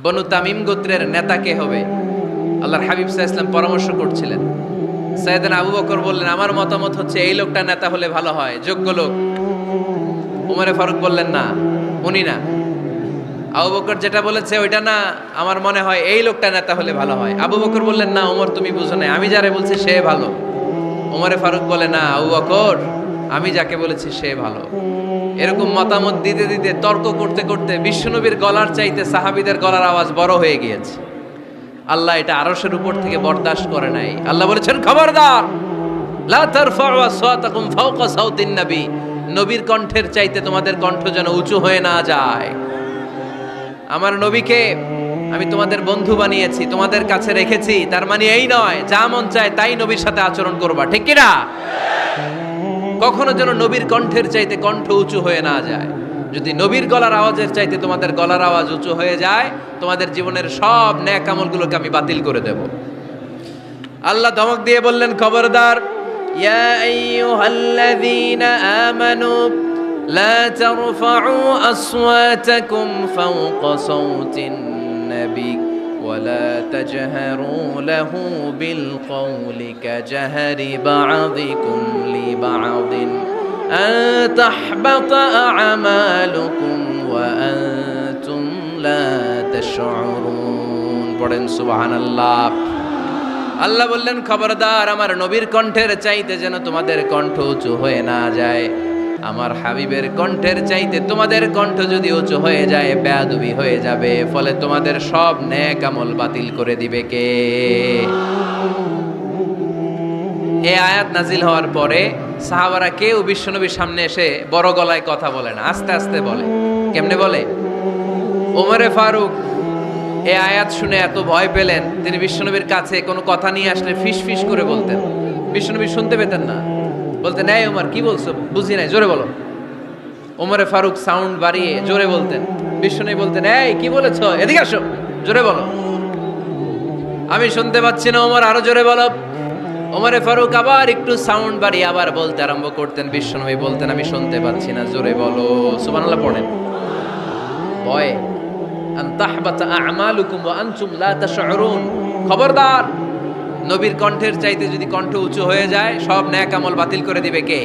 বনু তামিম গোত্রের নেতা কে হবে? আল্লাহর হাবিব সাল্লাল্লাহু আলাইহি ওয়াসাল্লাম পরামর্শ করছিলেন। সাইয়েদনা আবু বকর বললেন, আমার মতামত হচ্ছে এই লোকটা নেতা হলে ভালো হয়, যোগ্য লোক। ওমরে ফারুক বললেন, না, উনি না। আবু বকর যেটা বলেছে ওইটা না, আমার মনে হয় এই লোকটা নেতা হলে ভালো হয়। আবু বকর বললেন, না ওমর, তুমি বুঝো না, আমি যারে বলছি সে ভালো। ওমরে ফারুক বলে, না আবু বকর, আমি যাকে বলেছি সে ভালো। এরকম মতামত দিতে দিতে, তর্ক করতে করতে বিশ্বনবীর গলার চাইতে সাহাবীদের গলার আওয়াজ বড় হয়ে গিয়েছে। আল্লাহ এটা আরশের উপর থেকে বরদাস্ত করে নাই। আল্লাহ বলেছেন, খবরদার, লা তারফাউ আসওয়াতাকুম ফাওকা সাউতিন নবী, নবীর কণ্ঠের চাইতে তোমাদের কণ্ঠ যেন উঁচু হয়ে না যায়। আমার নবীকে আমি তোমাদের বন্ধু বানিয়েছি, তোমাদের কাছে রেখেছি, তার মানে এই নয় যা মন চায় তাই নবীর সাথে আচরণ করবা, ঠিক কি না? কখনো যেন নবীর কণ্ঠের চাইতে কণ্ঠ উঁচু হয়ে না যায়। যদি নবীর গলার আওয়াজের চাইতে তোমাদের গলার আওয়াজ উঁচু হয়ে যায়, তোমাদের জীবনের সব নেক আমলগুলোকে আমি বাতিল করে দেব। আল্লাহ ধমক দিয়ে বললেন, খবরদার, ইয়া আইয়ুহাল্লাযীনা আমানু লা তারফাউ আসওয়াতাকুম ফাওকা সাউতিন নবী ولا تجهروا له بالقول كجهر بعضكم لبعض أن تحبط أعمالكم وأنتم لا تشعرون পড়েন সুবহানাল্লাহ। আল্লাহ বললেন, খবরদার, আমার নবীর কণ্ঠের চাইতে যেন তোমাদের কণ্ঠ উঁচু হয়ে না যায়। আমার হাবিবের কণ্ঠের চাইতে তোমাদের কণ্ঠ যদি উঁচু হয়ে যায়, বেয়াদবি হয়ে যাবে, ফলে তোমাদের সব নেক আমল বাতিল করে দিবে কে? এই আয়াত নাজিল হওয়ার পরে সাহাবারা কেউ বিশ্বনবীর সামনে এসে বড় গলায় কথা বলে না, আস্তে আস্তে বলে। কেমনে বলে? ওমরে ফারুক এই আয়াত শুনে এত ভয় পেলেন, তিনি বিশ্বনবীর কাছে কোনো কথা নিয়ে আসলে ফিস ফিস করে বলতেন। বিশ্বনবী শুনতে পেতেন না, বলতেন, এই ওমর কি বলছো, বুঝি নাই, জোরে বলো। ওমরে ফারুক সাউন্ড বাড়িয়ে জোরে বলতেন। বিশ্বনবী বলতেন, এই কি বলেছো, এদিকে আসো, জোরে বলো, আমি শুনতে পাচ্ছি না, ওমর আরো জোরে বলো। ওমরে ফারুক আবার একটু সাউন্ড বাড়িয়ে আবার বলতে আরম্ভ করতেন। বিশ্বনবী বলতেন, আমি শুনতে পাচ্ছি না, জোরে বলো। সুবহানাল্লাহ পড়েন। ভয়ে, আন তাহবাতা আমালুকুম ওয়া আনতুম লা তাশউরুন, খবরদার, নবীর কণ্ঠের চাইতে যদি কণ্ঠ উঁচু হয়ে যায়, সব নেক আমল বাতিল করে দিবে কে?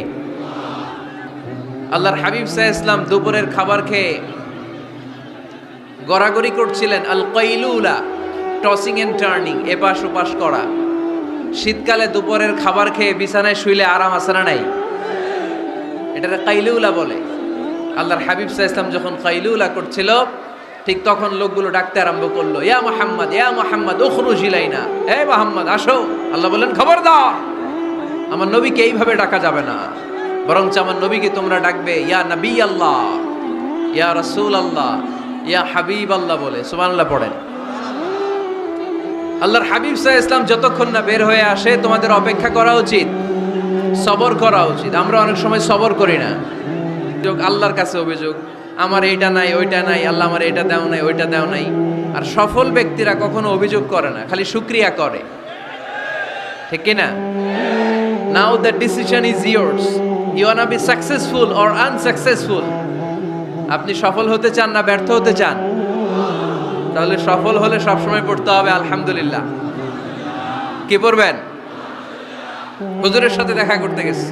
আল্লাহর হাবিব সাল্লাল্লাহু আলাইহি ওয়াসাল্লাম দুপুরের খাবার খেয়ে গড়াগড়ি করছিলেন। আল কাইলুলা, টসিং এন্ড টার্নিং, এপাশ ওপাশ করা। শীতকালে দুপুরের খাবার খেয়ে বিছানায় শুইলে আরাম আছে না নাই? এটাকে কাইলুলা বলে। আল্লাহর হাবিব সাল্লাল্লাহু আলাইহি ওয়াসাল্লাম যখন কাইলুলা করছিল, ঠিক তখন লোকগুলো ডাকতে আরম্ভ করলো, ইয়া মুহাম্মদ, ইয়া মুহাম্মদ, উখরুজ ইলাইনা, হে মুহাম্মদ আসো। আল্লাহ বললেন, খবরদার, আমার নবীকে এইভাবে ডাকা যাবে না, বরঞ্চ আমার নবীকে তোমরা ডাকবে ইয়া নবী আল্লাহ, ইয়া রাসূল আল্লাহ, ইয়া হাবিব আল্লাহ বলে। সুবহানাল্লাহ পড়েন। আল্লাহর হাবিব সাল্লাল্লাহু আলাইহি ওয়াসাল্লাম যতক্ষণ না বের হয়ে আসে, তোমাদের অপেক্ষা করা উচিত, সবর করা উচিত। আমরা অনেক সময় সবর করি না। আল্লাহর কাছে অভিযোগ, আমার এইটা নাই, ওইটা নাই, আল্লাহ আমার এটা দাও নাই, ওইটা দাও নাই। আর সফল ব্যক্তিরা কখনো অভিযোগ করে না, খালি শুকরিয়া করে, ঠিক কি না? Now the decision is yours, you wanna be successful or unsuccessful. আপনি সফল হতে চান না ব্যর্থ হতে চান? তাহলে সফল হলে সবসময় পড়তে হবে আলহামদুলিল্লাহ। কি পড়বেন? হুজুরের সাথে দেখা করতে গেছে,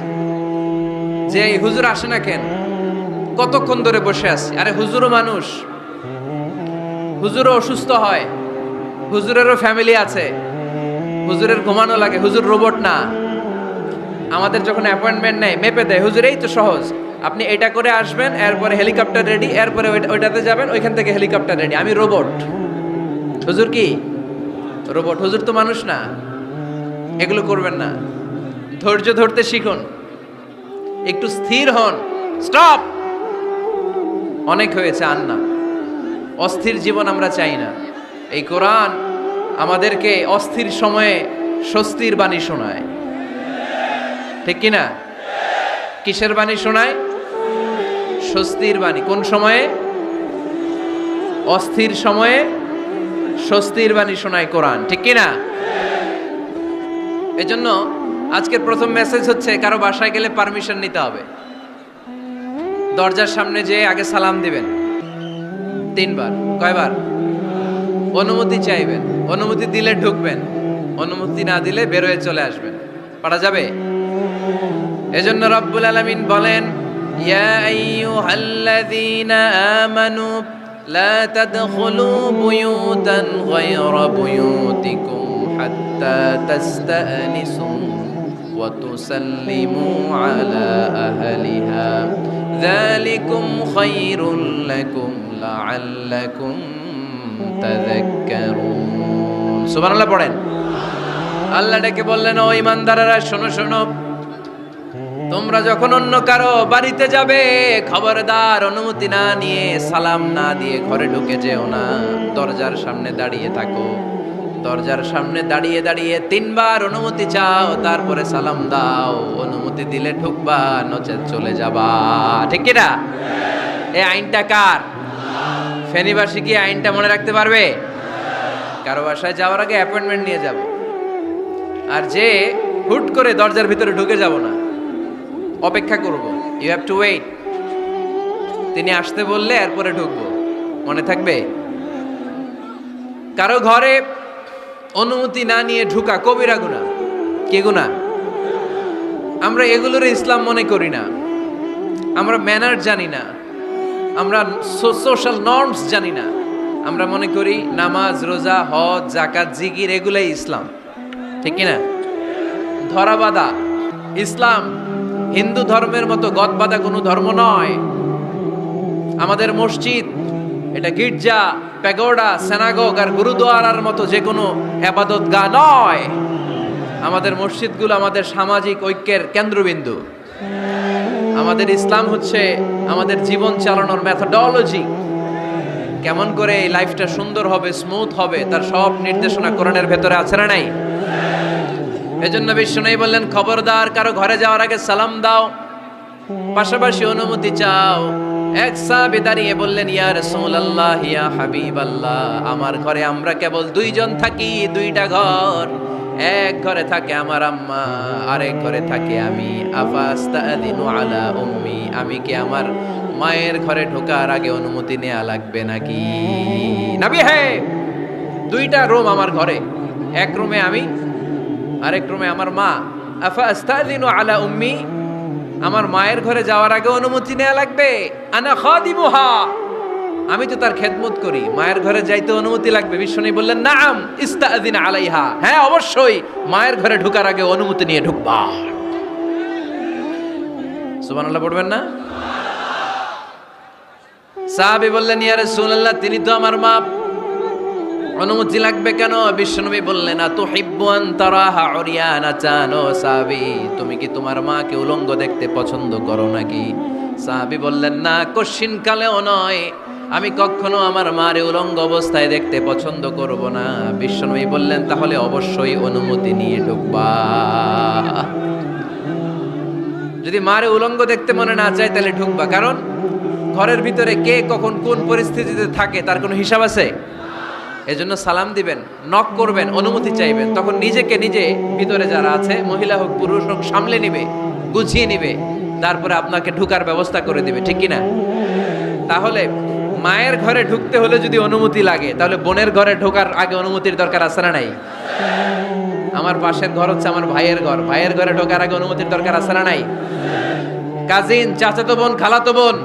যে হুজুর আসে না কেন, কতক্ষণ ধরে বসে আছি। আরে হুজুরও মানুষ, হুজুরও অসুস্থ হয়, হুজুরেরও ফ্যামিলি আছে, হুজুরের ঘুমানো লাগে, হুজুর রোবট না। আমাদের যখন অ্যাপয়েন্টমেন্ট নেয়, মেপে দেয়, হুজুর এই তো সহজ, আপনি এটা করে আসবেন, এরপরে হেলিকপ্টার রেডি, এরপরে ওইটাতে যাবেন, ওইখান থেকে হেলিকপ্টার রেডি। আমি রোবট, হুজুর কি রোবট? হুজুর তো মানুষ না। এগুলো করবেন না, ধৈর্য ধরতে শিখুন, একটু স্থির হন। স্টপ, অনেক হয়েছে, আর না। অস্থির জীবন আমরা চাই না। এই কোরআন আমাদেরকে অস্থির সময়ে স্বস্তির বাণী শোনায়, ঠিক কিনা? কিসের বাণী শোনায়? স্বস্তির বাণী। কোন সময়ে? অস্থির সময়ে স্বস্তির বাণী শোনায় কোরআন, ঠিক কিনা? এজন্য আজকের প্রথম মেসেজ হচ্ছে, কারো বাসায় গেলে পারমিশন নিতে হবে। দরজার সামনে যেয়ে আগে সালাম দিবেন 3 বার। কয়বার? অনুমতি চাইবেন, অনুমতি দিলে ঢুকবেন, অনুমতি না দিলে বের হয়ে চলে আসবেন। পারা যাবে? এজন্য রব্বুল আলামিন বলেন, ইয়া আইয়ুহাল্লাযীনা আমানু লা তাদখুলু বুয়ুতান গায়রা বুয়ুতিকুম হাত্তা তাস্তানিসু ওয়া তুসাল্লিমু আলা আহলিহা যালিকুম খায়রুল লাকুম লাআল্লাকুম তাযাক্কারুন। সুবহানাল্লাহ পড়েন। আল্লাহ ডেকে বললেন, ও ঈমানদারেরা শোনো শোনো, তোমরা যখন অন্য কারো বাড়িতে যাবে খবরদার অনুমতি না নিয়ে সালাম না দিয়ে ঘরে ঢুকে যেও না। দরজার সামনে দাঁড়িয়ে থাকো, দরজার সামনে দাঁড়িয়ে দাঁড়িয়ে 3 বার অনুমতি চাও, তারপরে সালাম দাও। অনুমতি দিলে ঢুকবা, নচেত চলে যাবা। ঠিক কি না? এই আইনটা কার? ফেনীবাসী কি আইনটা মনে রাখতে পারবে? কারো বাসায় যাওয়ার আগে অ্যাপয়েন্টমেন্ট নিয়ে যাব, আর যে হুট করে দরজার ভিতরে ঢুকে যাব না, অপেক্ষা করব। You have to wait. তিনি আসতে বললে এরপরে ঢুকবো। মনে থাকবে? কারো ঘরে অনুমতি না নিয়ে ঢুকা কবিরা গুনাহ। কি গুনাহ? আমরা এগুলোর ইসলাম মনে করি না, আমরা ম্যানার জানি না, আমরা সোশ্যাল নর্মস জানি না। আমরা মনে করি নামাজ, রোজা, হজ, যাকাত, জিকির এগুলাই ইসলাম। ঠিক কি না? ধরাবাঁধা ইসলাম হিন্দু ধর্মের মতো গদবাঁধা কোনো ধর্ম নয়। আমাদের মসজিদ এটা গির্জা, প্যাগোডা, সিনাগগ আর গুরুদুয়ারার মতো যে কোনো ইবাদতগাহ নয়। আমাদের মসজিদগুলো আমাদের সামাজিক ঐক্যের কেন্দ্রবিন্দু। আমাদের ইসলাম হচ্ছে আমাদের জীবন চালানোর মেথোডোলজি। কেমন করে এই লাইফটা সুন্দর হবে, স্মুথ হবে, তার সব নির্দেশনা কোরআনের ভেতরে আছে না নাই? এজন্য বিষ্ণু বললেন, খবরদার কারো ঘরে যাওয়ার আগে সালাম দাও, পাশাপাশি অনুমতি চাও। এক সাহাবী দাঁড়িয়ে বললেন, ইয়া রাসূলুল্লাহ, ইয়া হাবিবাল্লাহ, আমার ঘরে আমরা কেবল 2 জন থাকি, 2টা ঘর। এক ঘরে থাকে আমার আম্মা, আরেক ঘরে থাকে আমি। আফাস্তাদিনু আলা উম্মি, আমি কি আমার মায়ের ঘরে ঢোকার আগে অনুমতি নেওয়া লাগবে নাকি? নবী, হে 2টা রুম আমার ঘরে, এক রুমে আমি, আরেক রুমে আমার মা। আফাস্তাদিনু আলা উম্মি, আমার মায়ের ঘরে যাওয়ার আগে অনুমতি নেওয়া লাগবে? আনা খাদিমুহা, আমি তো তার খেদমত করি, মায়ের ঘরে যাইতে অনুমতি লাগবে? বিষ্ণু বললেন, নাম ইস্তাদিন আলাইহা, হ্যাঁ অবশ্যই মায়ের ঘরে ঢোকার আগে অনুমতি নিয়ে ঢুকবা। সুবহানাল্লাহ পড়বেন না? সাহাবী বললেন, ইয়া রাসূলুল্লাহ, তিনি তো আমার মা, অনুমতি লাগবে কেন? বিশ্বনবী বললেন, আতুহিব্বু আন তারাহা উরিয়ানাতান। ও সাহাবী, তুমি কি তোমার মাকে উলঙ্গ দেখতে পছন্দ করো নাকি? সাহাবী বললেন, না, কশিন কালেও নয়, আমি কখনো আমার মারে উলঙ্গ অবস্থায় দেখতে পছন্দ করব না। বিশ্বনবী বললেন, তাহলে অবশ্যই অনুমতি নিয়ে ঢুকবা। যদি মারে উলঙ্গ দেখতে মনে না চায় তাহলে ঢুকবা, কারণ ঘরের ভিতরে কে কখন কোন পরিস্থিতিতে থাকে তার কোনো হিসাব আছে? এজন্য সালাম দিবেন, নক করবেন, অনুমতি চাইবেন, তখন নিজেকে নিজে ভিতরে যারা আছে, মহিলা হোক পুরুষ হোক, সামলে নিবে, গুছিয়ে নিবে, তারপরে আপনাকে ঢুকার ব্যবস্থা করে দিবে। ঠিক কিনা? তাহলে মায়ের ঘরে ঢুকতে হলে যদি অনুমতি লাগে, তাহলে বোনের ঘরে ঢোকার আগে অনুমতির দরকার আছে না নাই? আমার পাশের ঘর হচ্ছে আমার ভাইয়ের ঘর, ভাইয়ের ঘরে ঢোকার আগে অনুমতির দরকার আছে না নাই? কাজিন, চাচাতো বোন, খালাতো বোন,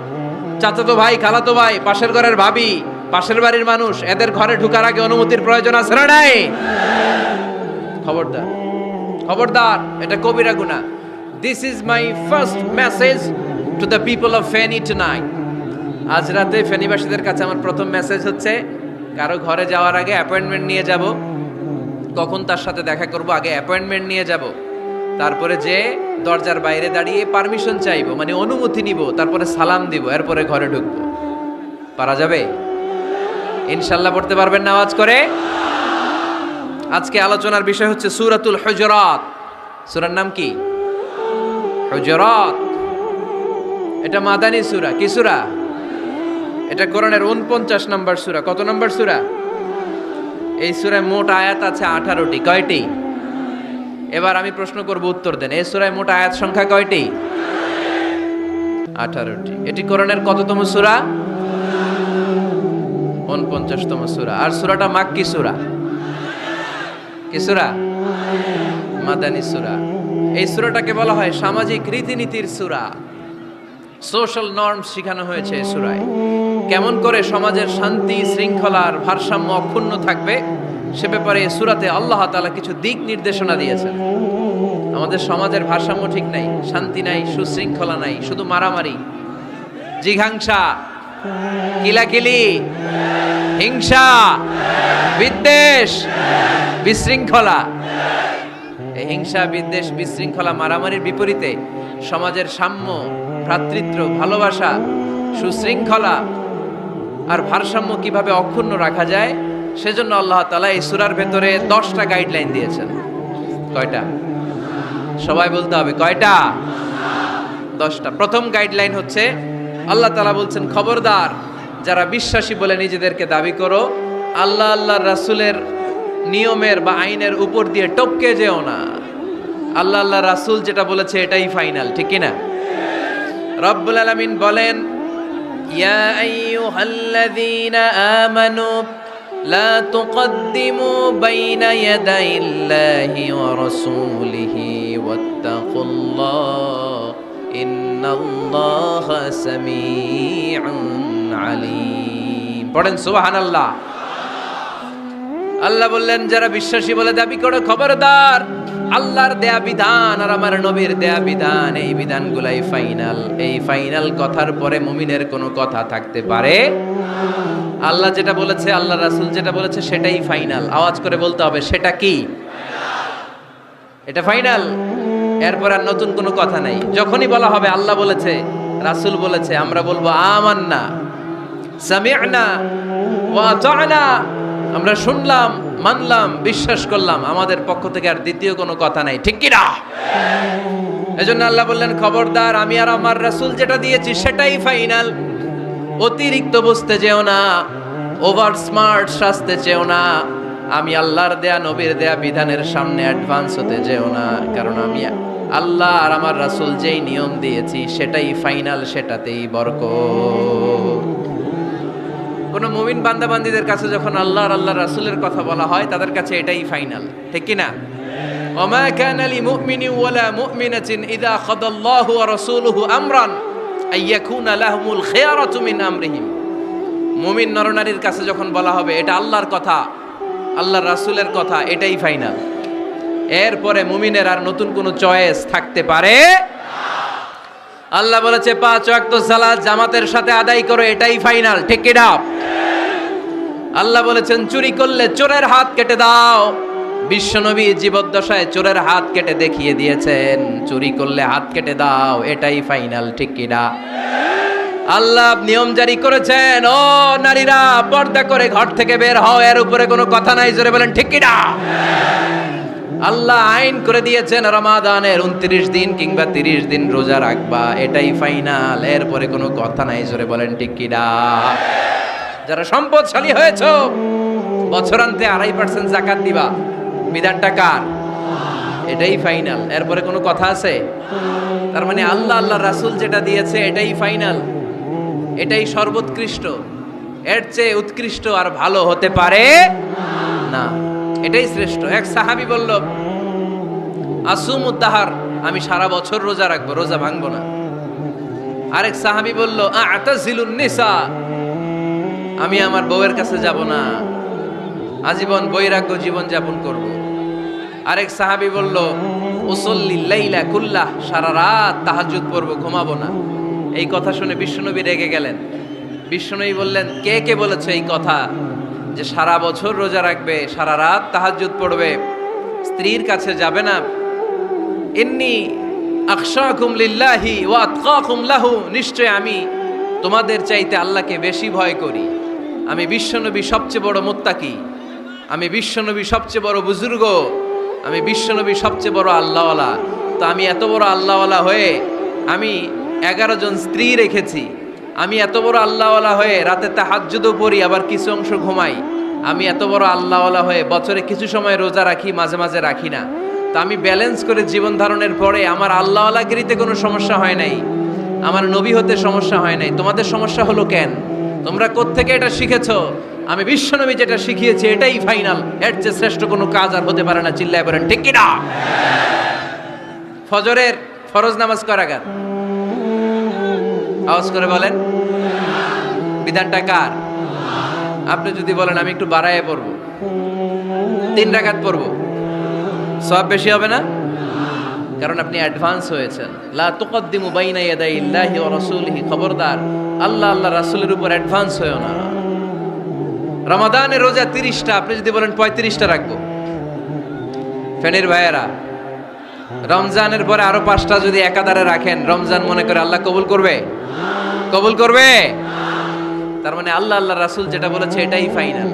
চাচাতো ভাই, খালাতো ভাই, পাশের ঘরের ভাবি, পাশের বাড়ির মানুষ, এদের ঘরে ঢোকার আগে অনুমতির প্রয়োজন আছে না নাই? খবরদার, খবরদার, এটা কবিরা গুনাহ। This is my first message to the people of Feni tonight. আজ রাতে ফেনীবাসীদের কাছে আমার প্রথম মেসেজ হচ্ছে, কারো ঘরে যাওয়ার আগে অ্যাপয়েন্টমেন্ট নিয়ে যাব। কখন তার সাথে দেখা করব, আগে অ্যাপয়েন্টমেন্ট নিয়ে যাব, তারপরে যে দরজার বাইরে দাঁড়িয়ে পারমিশন চাইবো, মানে অনুমতি নিব, তারপরে সালাম দিব, এরপরে ঘরে ঢুকবো। পারা যাবে? ইনশাল্লাহ পড়তে পারবেন না আওয়াজ করে? আজকে আলোচনার বিষয় হচ্ছে সূরাতুল হুজুরাত। সূরার নাম কি? হুজুরাত। এটা মাদানী সূরা। কি সূরা? এটা কোরআনের 49 নম্বর সূরা। কত নম্বর সূরা? এই সূরায় মোট আয়াত আছে 18টি। কয়টি? এবার আমি প্রশ্ন করব, উত্তর দেন। এই সূরায় মোট আয়াত সংখ্যা কয়টি? 18টি। এটি কোরআনের কততম সূরা? 49তম সূরা। আর সূরাটা মাক্কি সূরা। কি সূরা? মাদানী সূরা। এই সূরাটাকে বলা হয় সামাজিক রীতিনীতির সূরা। সোশ্যাল নর্মস শেখানো হয়েছে এই সূরায়। কেমন করে সমাজের শান্তি শৃঙ্খলার ভারসাম্য অক্ষুণ্ণ থাকবে সে ব্যাপারে এই সূরাতে আল্লাহ তাআলা কিছু দিক নির্দেশনা দিয়েছেন। আমাদের সমাজের ভারসাম্য ঠিক নাই, শান্তি নাই, সুশৃঙ্খলা নাই, শুধু মারামারি, জিঘাংসা, কিলাকিলি, হিংসা, বিদ্বেষ, বিশৃঙ্খলা। এই হিংসা, বিদ্বেষ, বিশৃঙ্খলা, মারামারির বিপরীতে সমাজের সাম্য, ভ্রাতৃত্ব, ভালোবাসা, সুশৃঙ্খলা আর ভারসাম্য কিভাবে অক্ষুণ্ণ রাখা যায় সেজন্য আল্লাহ তাআলা এই সূরার ভেতরে 10টা গাইডলাইন দিয়েছেন। কয়টা? সবাই বলতে হবে কয়টা? 10টা। প্রথম গাইডলাইন হচ্ছে আল্লাহ তাআলা বলছেন, খবরদার যারা বিশ্বাসী বলে নিজেদেরকে দাবি করো, আল্লাহ আল্লাহর রাসূলের নিয়মের বা আইনের উপর দিয়ে টপকে যেও না। আল্লাহ আল্লাহ রাসূল যেটা বলেছে এটাই ফাইনাল, ঠিক কি না? রব্বুল আলামিন বলেন, ইয়া আইয়ুহাল্লাযীনা আমানু লা তুকদ্দিমু বাইনা ইয়াদাইল্লাহি ওয়া রাসূলিহি ওয়াত্তাকুল্লাহ ইন্নাল্লাহা সামিউন আলীম। পড়েন সুবহানাল্লাহ। আল্লাহ বললেন, যারা বিশ্বাসী বলে দাবি করো, খবরদার আল্লাহর দেয়া বিধান আর আমার নবীর দেয়া বিধান, এই বিধানগুলাই ফাইনাল। এই ফাইনাল কথার পরে মুমিনের কোনো কথা থাকতে পারে? আল্লাহ যেটা বলেছে, আল্লাহ রাসূল যেটা বলেছে সেটাই ফাইনাল। আওয়াজ করে বলতে হবে, সেটা কি? এটা ফাইনাল। এরপর আর নতুন কোনো কথা নাই। যখনই বলা হবে আল্লাহ বলেছে, রাসূল বলেছে, আমরা বলবো আমান্না, সামি'না ওয়া আতা'না, আমরা শুনলাম, মানলাম, বিশ্বাস করলাম। আমাদের পক্ষ থেকে আর দ্বিতীয় কোনো কথা নাই, ঠিক কি না? এজন্য আল্লাহ বললেন, খবরদার আমি আর আমার রাসূল যেটা দিয়েছি সেটাই ফাইনাল। অতিরিক্ত বুঝতে যেও না, ওভার স্মার্ট সাজতে চেও না। আমি আল্লাহর দেয়া নবীর দেয়া বিধানের সামনে অ্যাডভান্স হতে যেও না, কারণ আমি আল্লাহ আর আমার রাসূল যেই নিয়ম দিয়েছি সেটাই ফাইনাল, সেটাতেই বরকত। কোন মুমিন বান্দাবান্দীদের কাছে যখন আল্লাহ আর আল্লাহর রাসূলের কথা বলা হয় তাদের কাছে এটাই ফাইনাল, ঠিক কি না? ওমা কানা লিমুমিনিন ওয়ালা মুমিনাতিন ইযা খাদাল্লাহু ওয়া রাসূলুহু আমরান আইয়াকুনা লাহুমুল খিয়ারাতু মিন আমরিহিম। মুমিন নরনারীর কাছে যখন বলা হবে এটা আল্লাহর কথা, আল্লাহর রাসূলের কথা, এটাই ফাইনাল। এরপরে মুমিনের আর নতুন কোনো চয়েস থাকতে পারে না। আল্লাহ বলেছে 5 ওয়াক্ত সালাত জামাতের সাথে আদায় করো, এটাই ফাইনাল, ঠিক কি না? আল্লাহ বলেছেন চুরি করলে চোরের হাত কেটে দাও। বিশ্বনবী জীবদ্দশায় চোরের হাত কেটে দেখিয়ে দিয়েছেন, চুরি করলে হাত কেটে দাও, এটাই ফাইনাল, ঠিক কি না? আল্লাহ নিয়ম জারি করেছেন, ও নারীরা পর্দা করে ঘর থেকে বের হও, এর উপরে কোনো কথা নাই, জোরে বলেন ঠিক কি না? আল্লাহ আইন করে দিয়েছেন রমাদানের 29 দিন কিংবা 30 দিন রোজা রাখবা, এটাই ফাইনাল, এরপরে কোনো কথা নাই, জোরে বলেন ঠিক কি না? যারা সম্পদশালী হয়েছো বছরান্তে 2.5% যাকাত দিবা, বিধানটা কার? এটাই ফাইনাল, এরপরে কোনো কথা আছে? তার মানে আল্লাহ আল্লাহ রাসূল যেটা দিয়েছে এটাই ফাইনাল, এটাই সর্বোৎকৃষ্ট। এর চেয়ে উৎকৃষ্ট আর ভালো হতে পারে না, এটাই শ্রেষ্ঠ। এক সাহাবী বলল, আসুমুদ দাহার, আমি সারা বছর রোজা রাখবো, রোজা ভাঙবো না। আরেক সাহাবী বলল, আতাজিলুন নিসা, আমি আমার বউয়ের কাছে যাব না, আজীবন বৈরাগ্য জীবন যাপন করব। আরেক সাহাবী বলল, উসল্লিল লাইলা কুল্লাহ, সারা রাত তাহাজ্জুদ পড়ব, ঘুমাবো না। এই কথা শুনে বিশ্বনবী রেগে গেলেন। বিশ্বনবী বললেন, কে কে বলেছে এই কথা যে সারা বছর রোজা রাখবে, সারা রাত তাহাজ্জুদ পড়বে, স্ত্রীর কাছে যাবে না? ইন্নী আখশাকুম লিল্লাহি ওয়া আতকাকুম লাহু, নিশ্চয় আমি তোমাদের চাইতে আল্লাহকে বেশি ভয় করি। আমি বিশ্বনবী সবচেয়ে বড় মুত্তাকি, আমি বিশ্বনবী সবচেয়ে বড় বুজুর্গ, আমি বিশ্বনবী সবচেয়ে বড় আল্লাহওয়ালা। তো আমি এত বড় আল্লাহওয়ালা হয়ে আমি 11 জন স্ত্রী রেখেছি, আমি এত বড় আল্লাহওয়ালা হয়ে রাতে তাহাজ্জুদও পড়ি, আবার কিছু অংশ ঘুমাই। আমি এত বড় আল্লাহওয়ালা হয়ে বছরে কিছু সময় রোজা রাখি, মাঝে মাঝে রাখি না। তো আমি ব্যালেন্স করে জীবন ধারণের পরে আমার আল্লাহওয়ালাগিরিতে কোনো সমস্যা হয় নাই, আমার নবী হতে সমস্যা হয় নাই। তোমাদের সমস্যা হলো কেন? তোমরা কোত্থেকে এটা শিখেছো আমি বিশ্বনবী যেটা শিখিয়েছি এটাই ফাইনাল, এর চেয়ে শ্রেষ্ঠ কোনো কাজ আর হতে পারে না। চিল্লায় বলেন ঠিক কিনা? ফজরের ফরজ নামাজ কয় রাকাত? আওয়াজ করে বলেন। বিধানটা কার? আপনি যদি বলেন আমি একটু বাড়ায় পড়ব, 3 রাকাত পড়ব, সওয়াব বেশি হবে না? কারণ আপনি অ্যাডভান্স হয়েছেন। লা তুকদ্দিমু বাইনা ইয়াদাইল্লাহি ওয়া রাসূলিহি, খবরদার আল্লাহ আল্লাহ রাসূলের উপর অ্যাডভান্স হয়ো না। রমাদানের রোজা 30টা, আপনি যদি বলেন 35টা রাখবো, ফেনীর ভাইয়েরা রমজানের পরে আরো 5টা যদি একাধারে রাখেন, রমজান মনে করে আল্লাহ কবুল করবে? কবুল করবে। তার মানে আল্লাহ আল্লাহ রাসূল যেটা বলেছে এটাই ফাইনাল,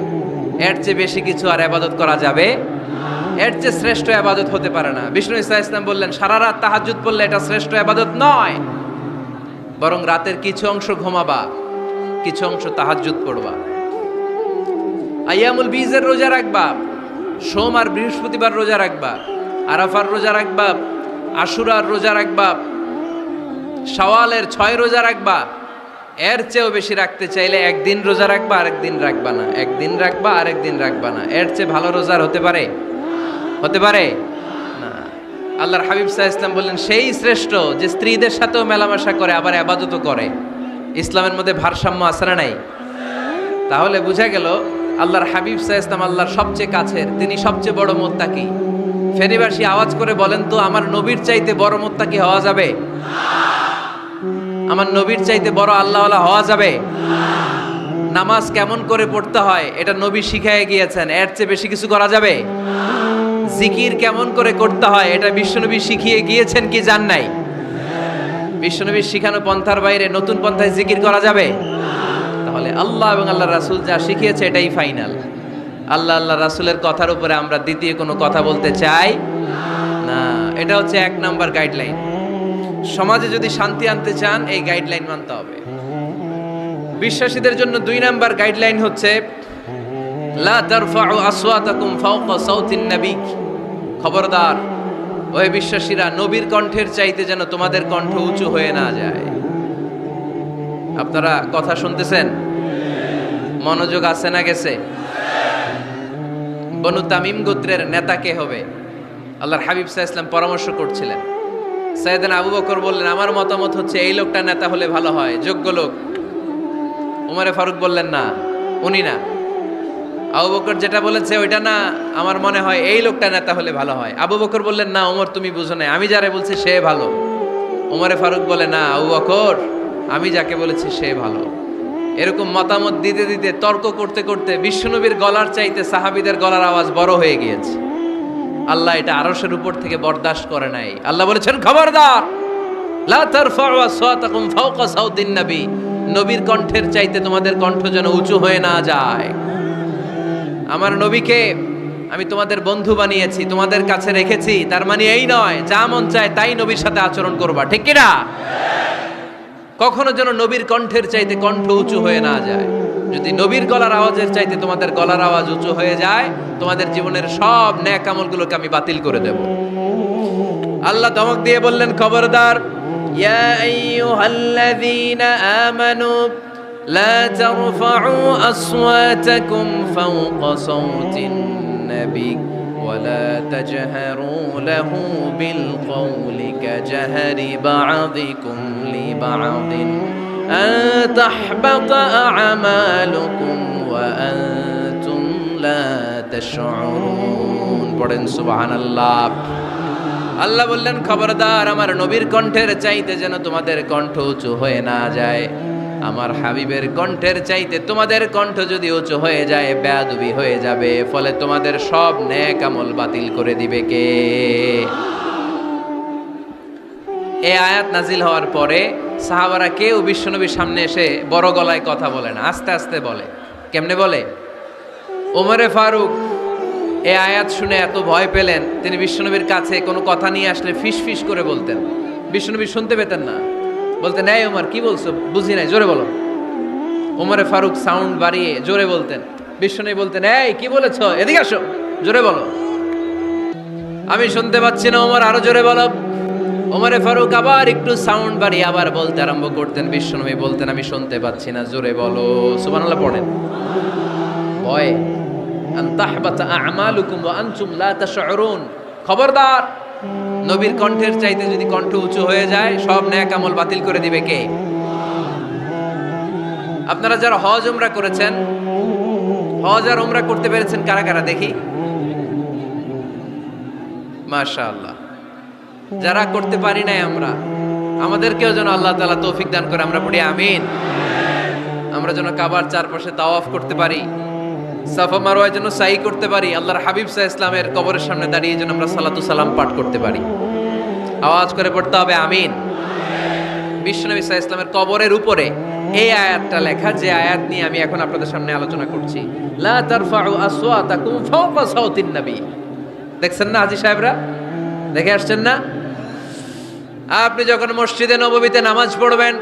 এর চেয়ে বেশি কিছু আর ইবাদত করা যাবে, এর চেয়ে শ্রেষ্ঠ ইবাদত হতে পারে না। বিষ্ণু ইসা ইসলাম বললেন সারা রাত তাহাজ্জুদ পড়লে এটা শ্রেষ্ঠ ইবাদত নয়, বরং রাতের কিছু অংশ ঘুমাবা, কিছু অংশ তাহাজ্জুদ পড়বা। আইয়ামুল বীজের রোজা রাখবা, সোম আর বৃহস্পতিবার রোজা রাখবা, আরাফার রোজা রাখবা, আশুরার রোজা রাখবা, শাওয়ালের 6 রোজা রাখবা। এর চেয়েও বেশি রাখতে চাইলে একদিন রোজা রাখবা, আরেকদিন রাখবা না, একদিন রাখবা, আরেকদিন রাখবা না। এর চেয়ে ভালো রোজার হতে পারে? হতে পারে না। আল্লাহর হাবিব সাল্লাল্লাহু আলাইহি ওয়াসাল্লাম বললেন সেই শ্রেষ্ঠ যে স্ত্রীদের সাথেও মেলামেশা করে আবার ইবাদতও করে। ইসলামের মধ্যে ভারসাম্য আছে না নাই? তাহলে বোঝা গেল আল্লাহর হাবিব সাল্লাল্লাহু আলাইহি ওয়াসাল্লাম আল্লাহর সবচেয়ে কাছের, তিনি সবচেয়ে বড় মুত্তাকি। ফেনীবাসী আওয়াজ করে বলেন তো, আমার নবীর চাইতে বড় মুত্তাকি হওয়া যাবে? আমার নবীর চাইতে বড় আল্লাহওয়ালা হওয়া যাবে? নামাজ কেমন করে পড়তে হয় এটা নবী শিখায় গিয়েছেন, এর চেয়ে বেশি কিছু করা যাবে? জিকির কেমন করে করতে হয় এটা বিশ্বনবী শিখিয়ে গিয়েছেন কি জান নাই? বিশ্বনবীর শিখানো পন্থার বাইরে নতুন পন্থায় জিকির করা যাবে? তাহলে আল্লাহ এবং আল্লাহ রাসূল যা শিখিয়েছে এটাই ফাইনাল। আল্লাহ আল্লাহ রাসূলের কথার উপরে আমরা দ্বিতীয় কোনো কথা বলতে চাই না। এটা হচ্ছে 1 নাম্বার গাইডলাইন। সমাজে যদি শান্তি আনতে চান এই গাইডলাইন মানতে হবে। বিশ্বাসীদের জন্য 2 নাম্বার গাইডলাইন হচ্ছে লা তারফাউ আসওয়াতাকুম ফাওকা সাউতিন নবী। খবরদার ওই বিশ্বাসীরা, নবীর কণ্ঠের চাইতে যেন তোমাদের কণ্ঠ উঁচু হয়ে না যায়। আপনারা কথা শুনতেছেন? মনোযোগ আছে না গেছে? বনু তামিম গোত্রের নেতা কে হবে? আল্লাহর হাবিব সাল্লাল্লাহু আলাইহি ওয়াসাল্লাম পরামর্শ করছিলেন। সাইয়েদনা আবু বকর বললেন আমার মতামত হচ্ছে এই লোকটা নেতা হলে ভালো হয়, যোগ্য লোক। উমরে ফারুক বললেন না, উনি না। আবু বকর যেটা বলেছে ওইটা না, আমার মনে হয় এই লোকটা নেতা হলে ভালো হয়। আবু বকর বললেন না ওমর তুমি বুঝো না, আমি যারে বলছি সে ভালো। উমরে ফারুক বলে না আবু বকর, আমি যাকে বলেছি সে ভালো। এরকম মতামত দিতে দিতে, তর্ক করতে করতে বিশ্বনবীর গলার চাইতে সাহাবীদের গলার আওয়াজ বড় হয়ে গিয়েছে। আল্লাহ এটা আরশের উপর থেকে বরদাস্ত করে নাই। আল্লাহ বলেছেন খবরদার লা তারফাউ আসওয়াতাকুম ফাওকা সাউতিন নবী, নবীর কণ্ঠের চাইতে তোমাদের কণ্ঠ যেন উঁচু হয়ে না যায়। আমার নবীকে আমি তোমাদের বন্ধু বানিয়েছি, তোমাদের কাছে রেখেছি, তার মানে এই নয় যা মন চায় তাই নবীর সাথে আচরণ করবা, ঠিক কি না? কখনো যেন নবীর কণ্ঠের চাইতে কণ্ঠ উঁচু হয়ে না যায়। যদি নবীর গলার আওয়াজের চাইতে তোমাদের গলার আওয়াজ উঁচু হয়ে যায়, তোমাদের জীবনের সব নেক আমলগুলোকে আমি বাতিল করে দেব। আল্লাহ ধমক দিয়ে বললেন খবরদার ইয়া আইয়ুহাল্লাযীনা আমানু লা তারফাউ আসওয়াতাকুম ফাওকা সাউতিন নবী ওয়ালা তাজহারু লাহু বিল কওলি কাজহারি বা'দিকুম লিবা'দিন আন তাহবাতা আ'মালুকুম ওয়া আনতুম লা তাশউরুন। পড়েন সুবহানাল্লাহ। আল্লাহ বললেন খবরদার আমার নবীর কণ্ঠের চাইতে যেন তোমাদের কণ্ঠ উঁচু হয়ে না যায়। আমার হাবিবের কণ্ঠের চাইতে তোমাদের কণ্ঠ যদি উঁচু হয়ে যায় বেয়াদবি হয়ে যাবে, ফলে তোমাদের সব নেক আমল বাতিল করে দিবে কে? এই আয়াত নাজিল হওয়ার পরে সাহাবারা কেউ বিশ্বনবীর সামনে এসে বড় গলায় কথা বলে না, আস্তে আস্তে বলে। কেমনে বলে? ওমরে ফারুক এই আয়াত শুনে এত ভয় পেলেন, তিনি বিশ্বনবীর কাছে কোনো কথা নিয়ে আসলে ফিস ফিস করে বলতেন। বিশ্বনবী শুনতে পেতেন না, বলতেন এই ওমর কি বলছো, বুঝি নাই, জোরে বলো। ওমরে ফারুক সাউন্ড বাড়িয়ে জোরে বলতেন। বিশ্বনবী বলতেন এই কি বলেছো, এদিকে আসো, জোরে বলো। আমি শুনতে পাচ্ছি না ওমর, আরো জোরে বলো। ওমরে ফারুক আবার একটু সাউন্ড বাড়িয়ে আবার বলতে আরম্ভ করতেন। বিশ্বনবী বলতেন আমি শুনতে পাচ্ছি না, জোরে বলো। সুবহানাল্লাহ পড়েন। ভয়ে, আন তাহবাতা আমালুকুম ওয়া আনতুম লা তাশউরুন। খবরদার, নবীর কণ্ঠের চাইতে যদি কণ্ঠ উঁচু হয়ে যায় সব নেক আমল বাতিল করে দিবে কে? আপনারা যারা হজ উমরা করেছেন, হজ আর উমরা করতে পেরেছেন কারা কারা দেখি? মাশাআল্লাহ। যারা করতে পারি নাই আমরা, আমাদেরকেও যেন আল্লাহ তাআলা তৌফিক দান করে, আমরা পড়ি আমিন। আমরা যেন কাবার চারপাশে তাওয়াফ করতে পারি, সাফা মারওয়ায় যেন সাই করতে পারি, আল্লাহর হাবিব সাল্লাল্লাহু আলাইহি ইসলামের কবরের সামনে দাঁড়িয়ে যেন আমরা সালাতু সালাম পাঠ করতে পারি। আওয়াজ করে পড়তে হবে আমিন। বিশ্বনবী সাল্লাল্লাহু আলাইহি ইসলামের কবরের উপরে এই আয়াতটা লেখা, যে আয়াত নিয়ে আমি এখন আপনাদের সামনে আলোচনা করছি। লা তারফাউ আসওয়াতাকুম ফাওকা সাওতিন নবী। দেখছেন না হাজী সাহেবরা, দেখে আসছেন না? আপনি যখন মসজিদে নববীতে নামাজ পড়বেন,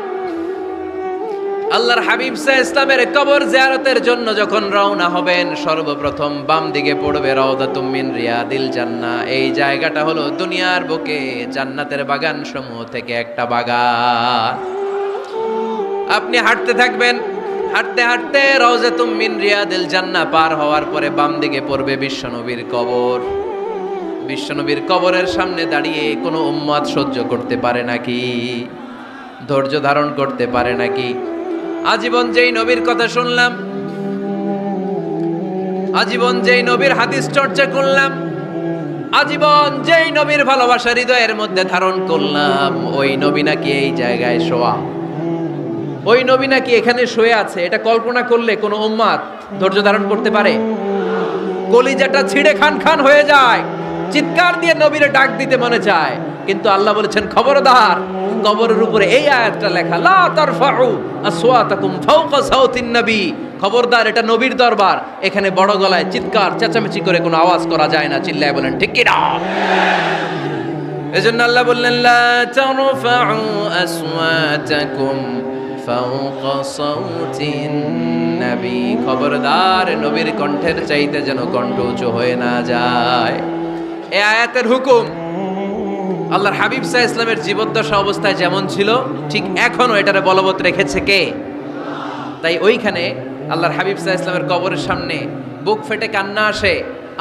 আল্লাহর হাবিব সাল্লাল্লাহু আলাইহি ইসলামের কবর জিয়ারতের জন্য যখন রওনা হবেন, সর্বপ্রথম বাম দিকে পড়বে রাউদাতুম মিন রিয়াদিল জান্নাহ। এই জায়গাটা হলো দুনিয়ার বুকে জান্নাতের বাগান সমূহ থেকে একটা বাগান। আপনি হাঁটতে থাকবেন, হাঁটতে হাঁটতে রাউদাতুম মিন রিয়াদিল জান্নাহ পার হওয়ার পরে বাম দিকে পড়বে বিশ্বনবীর কবর। বিশ্বনবীর কবরের সামনে দাঁড়িয়ে কোনো উম্মত সহ্য করতে পারে নাকি? ধৈর্য ধারণ করতে পারে নাকি? আজীবন যেই নবীর কথা শুনলাম, আজীবন যেই নবীর হাদিস চর্চা করলাম, আজীবন যেই নবীর ভালোবাসা হৃদয়ের মধ্যে ধারণ করলাম, ওই নবী নাকি এই জায়গায় শোয়া, ওই নবী নাকি এখানে শুয়ে আছে, এটা কল্পনা করলে কোনো উম্মত ধৈর্য ধারণ করতে পারে? কলিজাটা ছিঁড়ে খান খান হয়ে যায়, চিৎকার দিয়ে নবীরে ডাক দিতে মনে চায়, কিন্তু আল্লাহ বলেছেন খবরদার, কবরের উপরে এই আয়াতটা লেখা, লা তারফাউ আসওয়াতাকুম ফাওকা সাওতিন নবী। খবরদার, এটা নবীর দরবার, এখানে বড় গলায় চিৎকার চেঁচামেচি করে কোনো আওয়াজ করা যায় না। চিল্লায় বলেন ঠিক কি না? এজন্য আল্লাহ বললেন লা তারফাউ আসওয়াতাকুম ফাওকা সাওতিন নবী। খবরদার, নবীর কণ্ঠের চাইতে যেন কণ্ঠ উঁচু হয়ে না যায়। এই আয়াতের হুকুম আল্লাহর হাবিব সাল্লাল্লাহু আলাইহি ইসলামের জীবদ্দশা অবস্থায় যেমন ছিল, ঠিক এখনো এটারে বলবৎ রেখেছে কে? তাই ওইখানে আল্লাহর হাবিব সাল্লাল্লাহু আলাইহি ইসলামের কবরের সামনে বুক ফেটে কান্না আসে,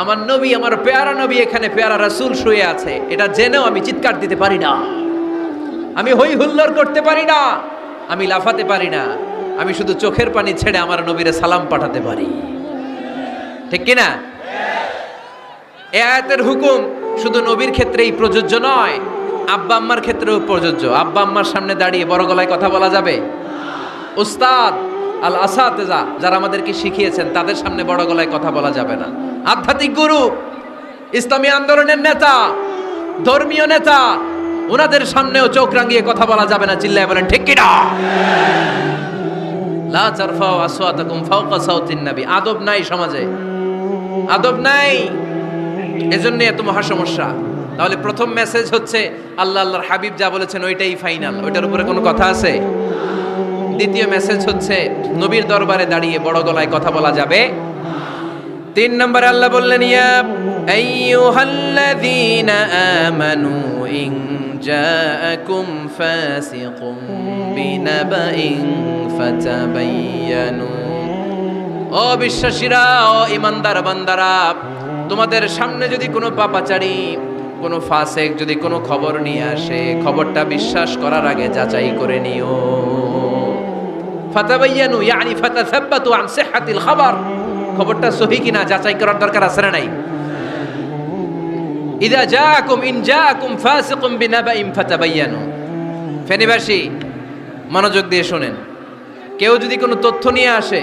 আমার নবী, আমার পেয়ারা নবী এখানে, পেয়ারা রাসূল শুয়ে আছে, এটা জেনেও আমি চিৎকার দিতে পারি না, আমি হই হুল্লোড় করতে পারি না, আমি লাফাতে পারি না, আমি শুধু চোখের পানি ছেড়ে আমার নবীরে সালাম পাঠাতে পারি। ঠিক কি না? এই আয়াতের হুকুম শুধু নবীর ক্ষেত্রেই প্রযোজ্য নয়, আব্বা আম্মার ক্ষেত্রেও প্রযোজ্য। আব্বা আম্মার সামনে দাঁড়িয়ে বড় গলায় কথা বলা যাবে? উস্তাদ আল আসাতেজা যারা আমাদেরকে শিখিয়েছেন, তাদের সামনে বড় গলায় কথা বলা যাবে না। আধ্যাত্মিক গুরু, ইসলামী আন্দোলনের নেতা, ধর্মীয় নেতা, ওনাদের সামনেও চোখ রাঙিয়ে কথা বলা যাবে না। চিল্লায় বলেন ঠিক কি না? লা তারফাউ আসওয়াতাকুম ফাওকা সাওতিন নবী। আদব নাই সমাজে, আদব নাই, এজন্য এত মহা সমস্যা। তাহলে প্রথম মেসেজ হচ্ছে আল্লাহ আল্লাহর হাবিব যা বলেছেন ওইটাই ফাইনাল, ওইটার উপরে কোনো কথা আছে? দ্বিতীয় মেসেজ হচ্ছে নবীর দরবারে দাঁড়িয়ে বড় গলায় কথা বলা যাবে। 3 নম্বরে আল্লাহ বললেন, ইয়া আইয়ুহাল্লাযীনা আমানু ইন জাআকুম ফাসিকুম বিনাবাইন ফাতাবায়ানু। ও বিশ্বাসীরা, ও ঈমানদার বান্দারা, তোমাদের সামনে যদি কোনো পাপাচারী, কোনো ফাসিক যদি কোনো খবর নিয়ে আসে, খবরটা বিশ্বাস করার আগে যাচাই করে নিও। ফাতাবায়ানু ইয়ানি ফাতাসাব্বাতু আন সিহহাতিল খবর। খবরটা সহি কিনা যাচাই করার দরকার আছে না নাই? ইন জাআকুম ফাসিকুম বিনাবাইন ফাতাবায়ানু। ফেনীবাসী মনোযোগ দিয়ে শুনেন, কেউ যদি কোনো তথ্য নিয়ে আসে,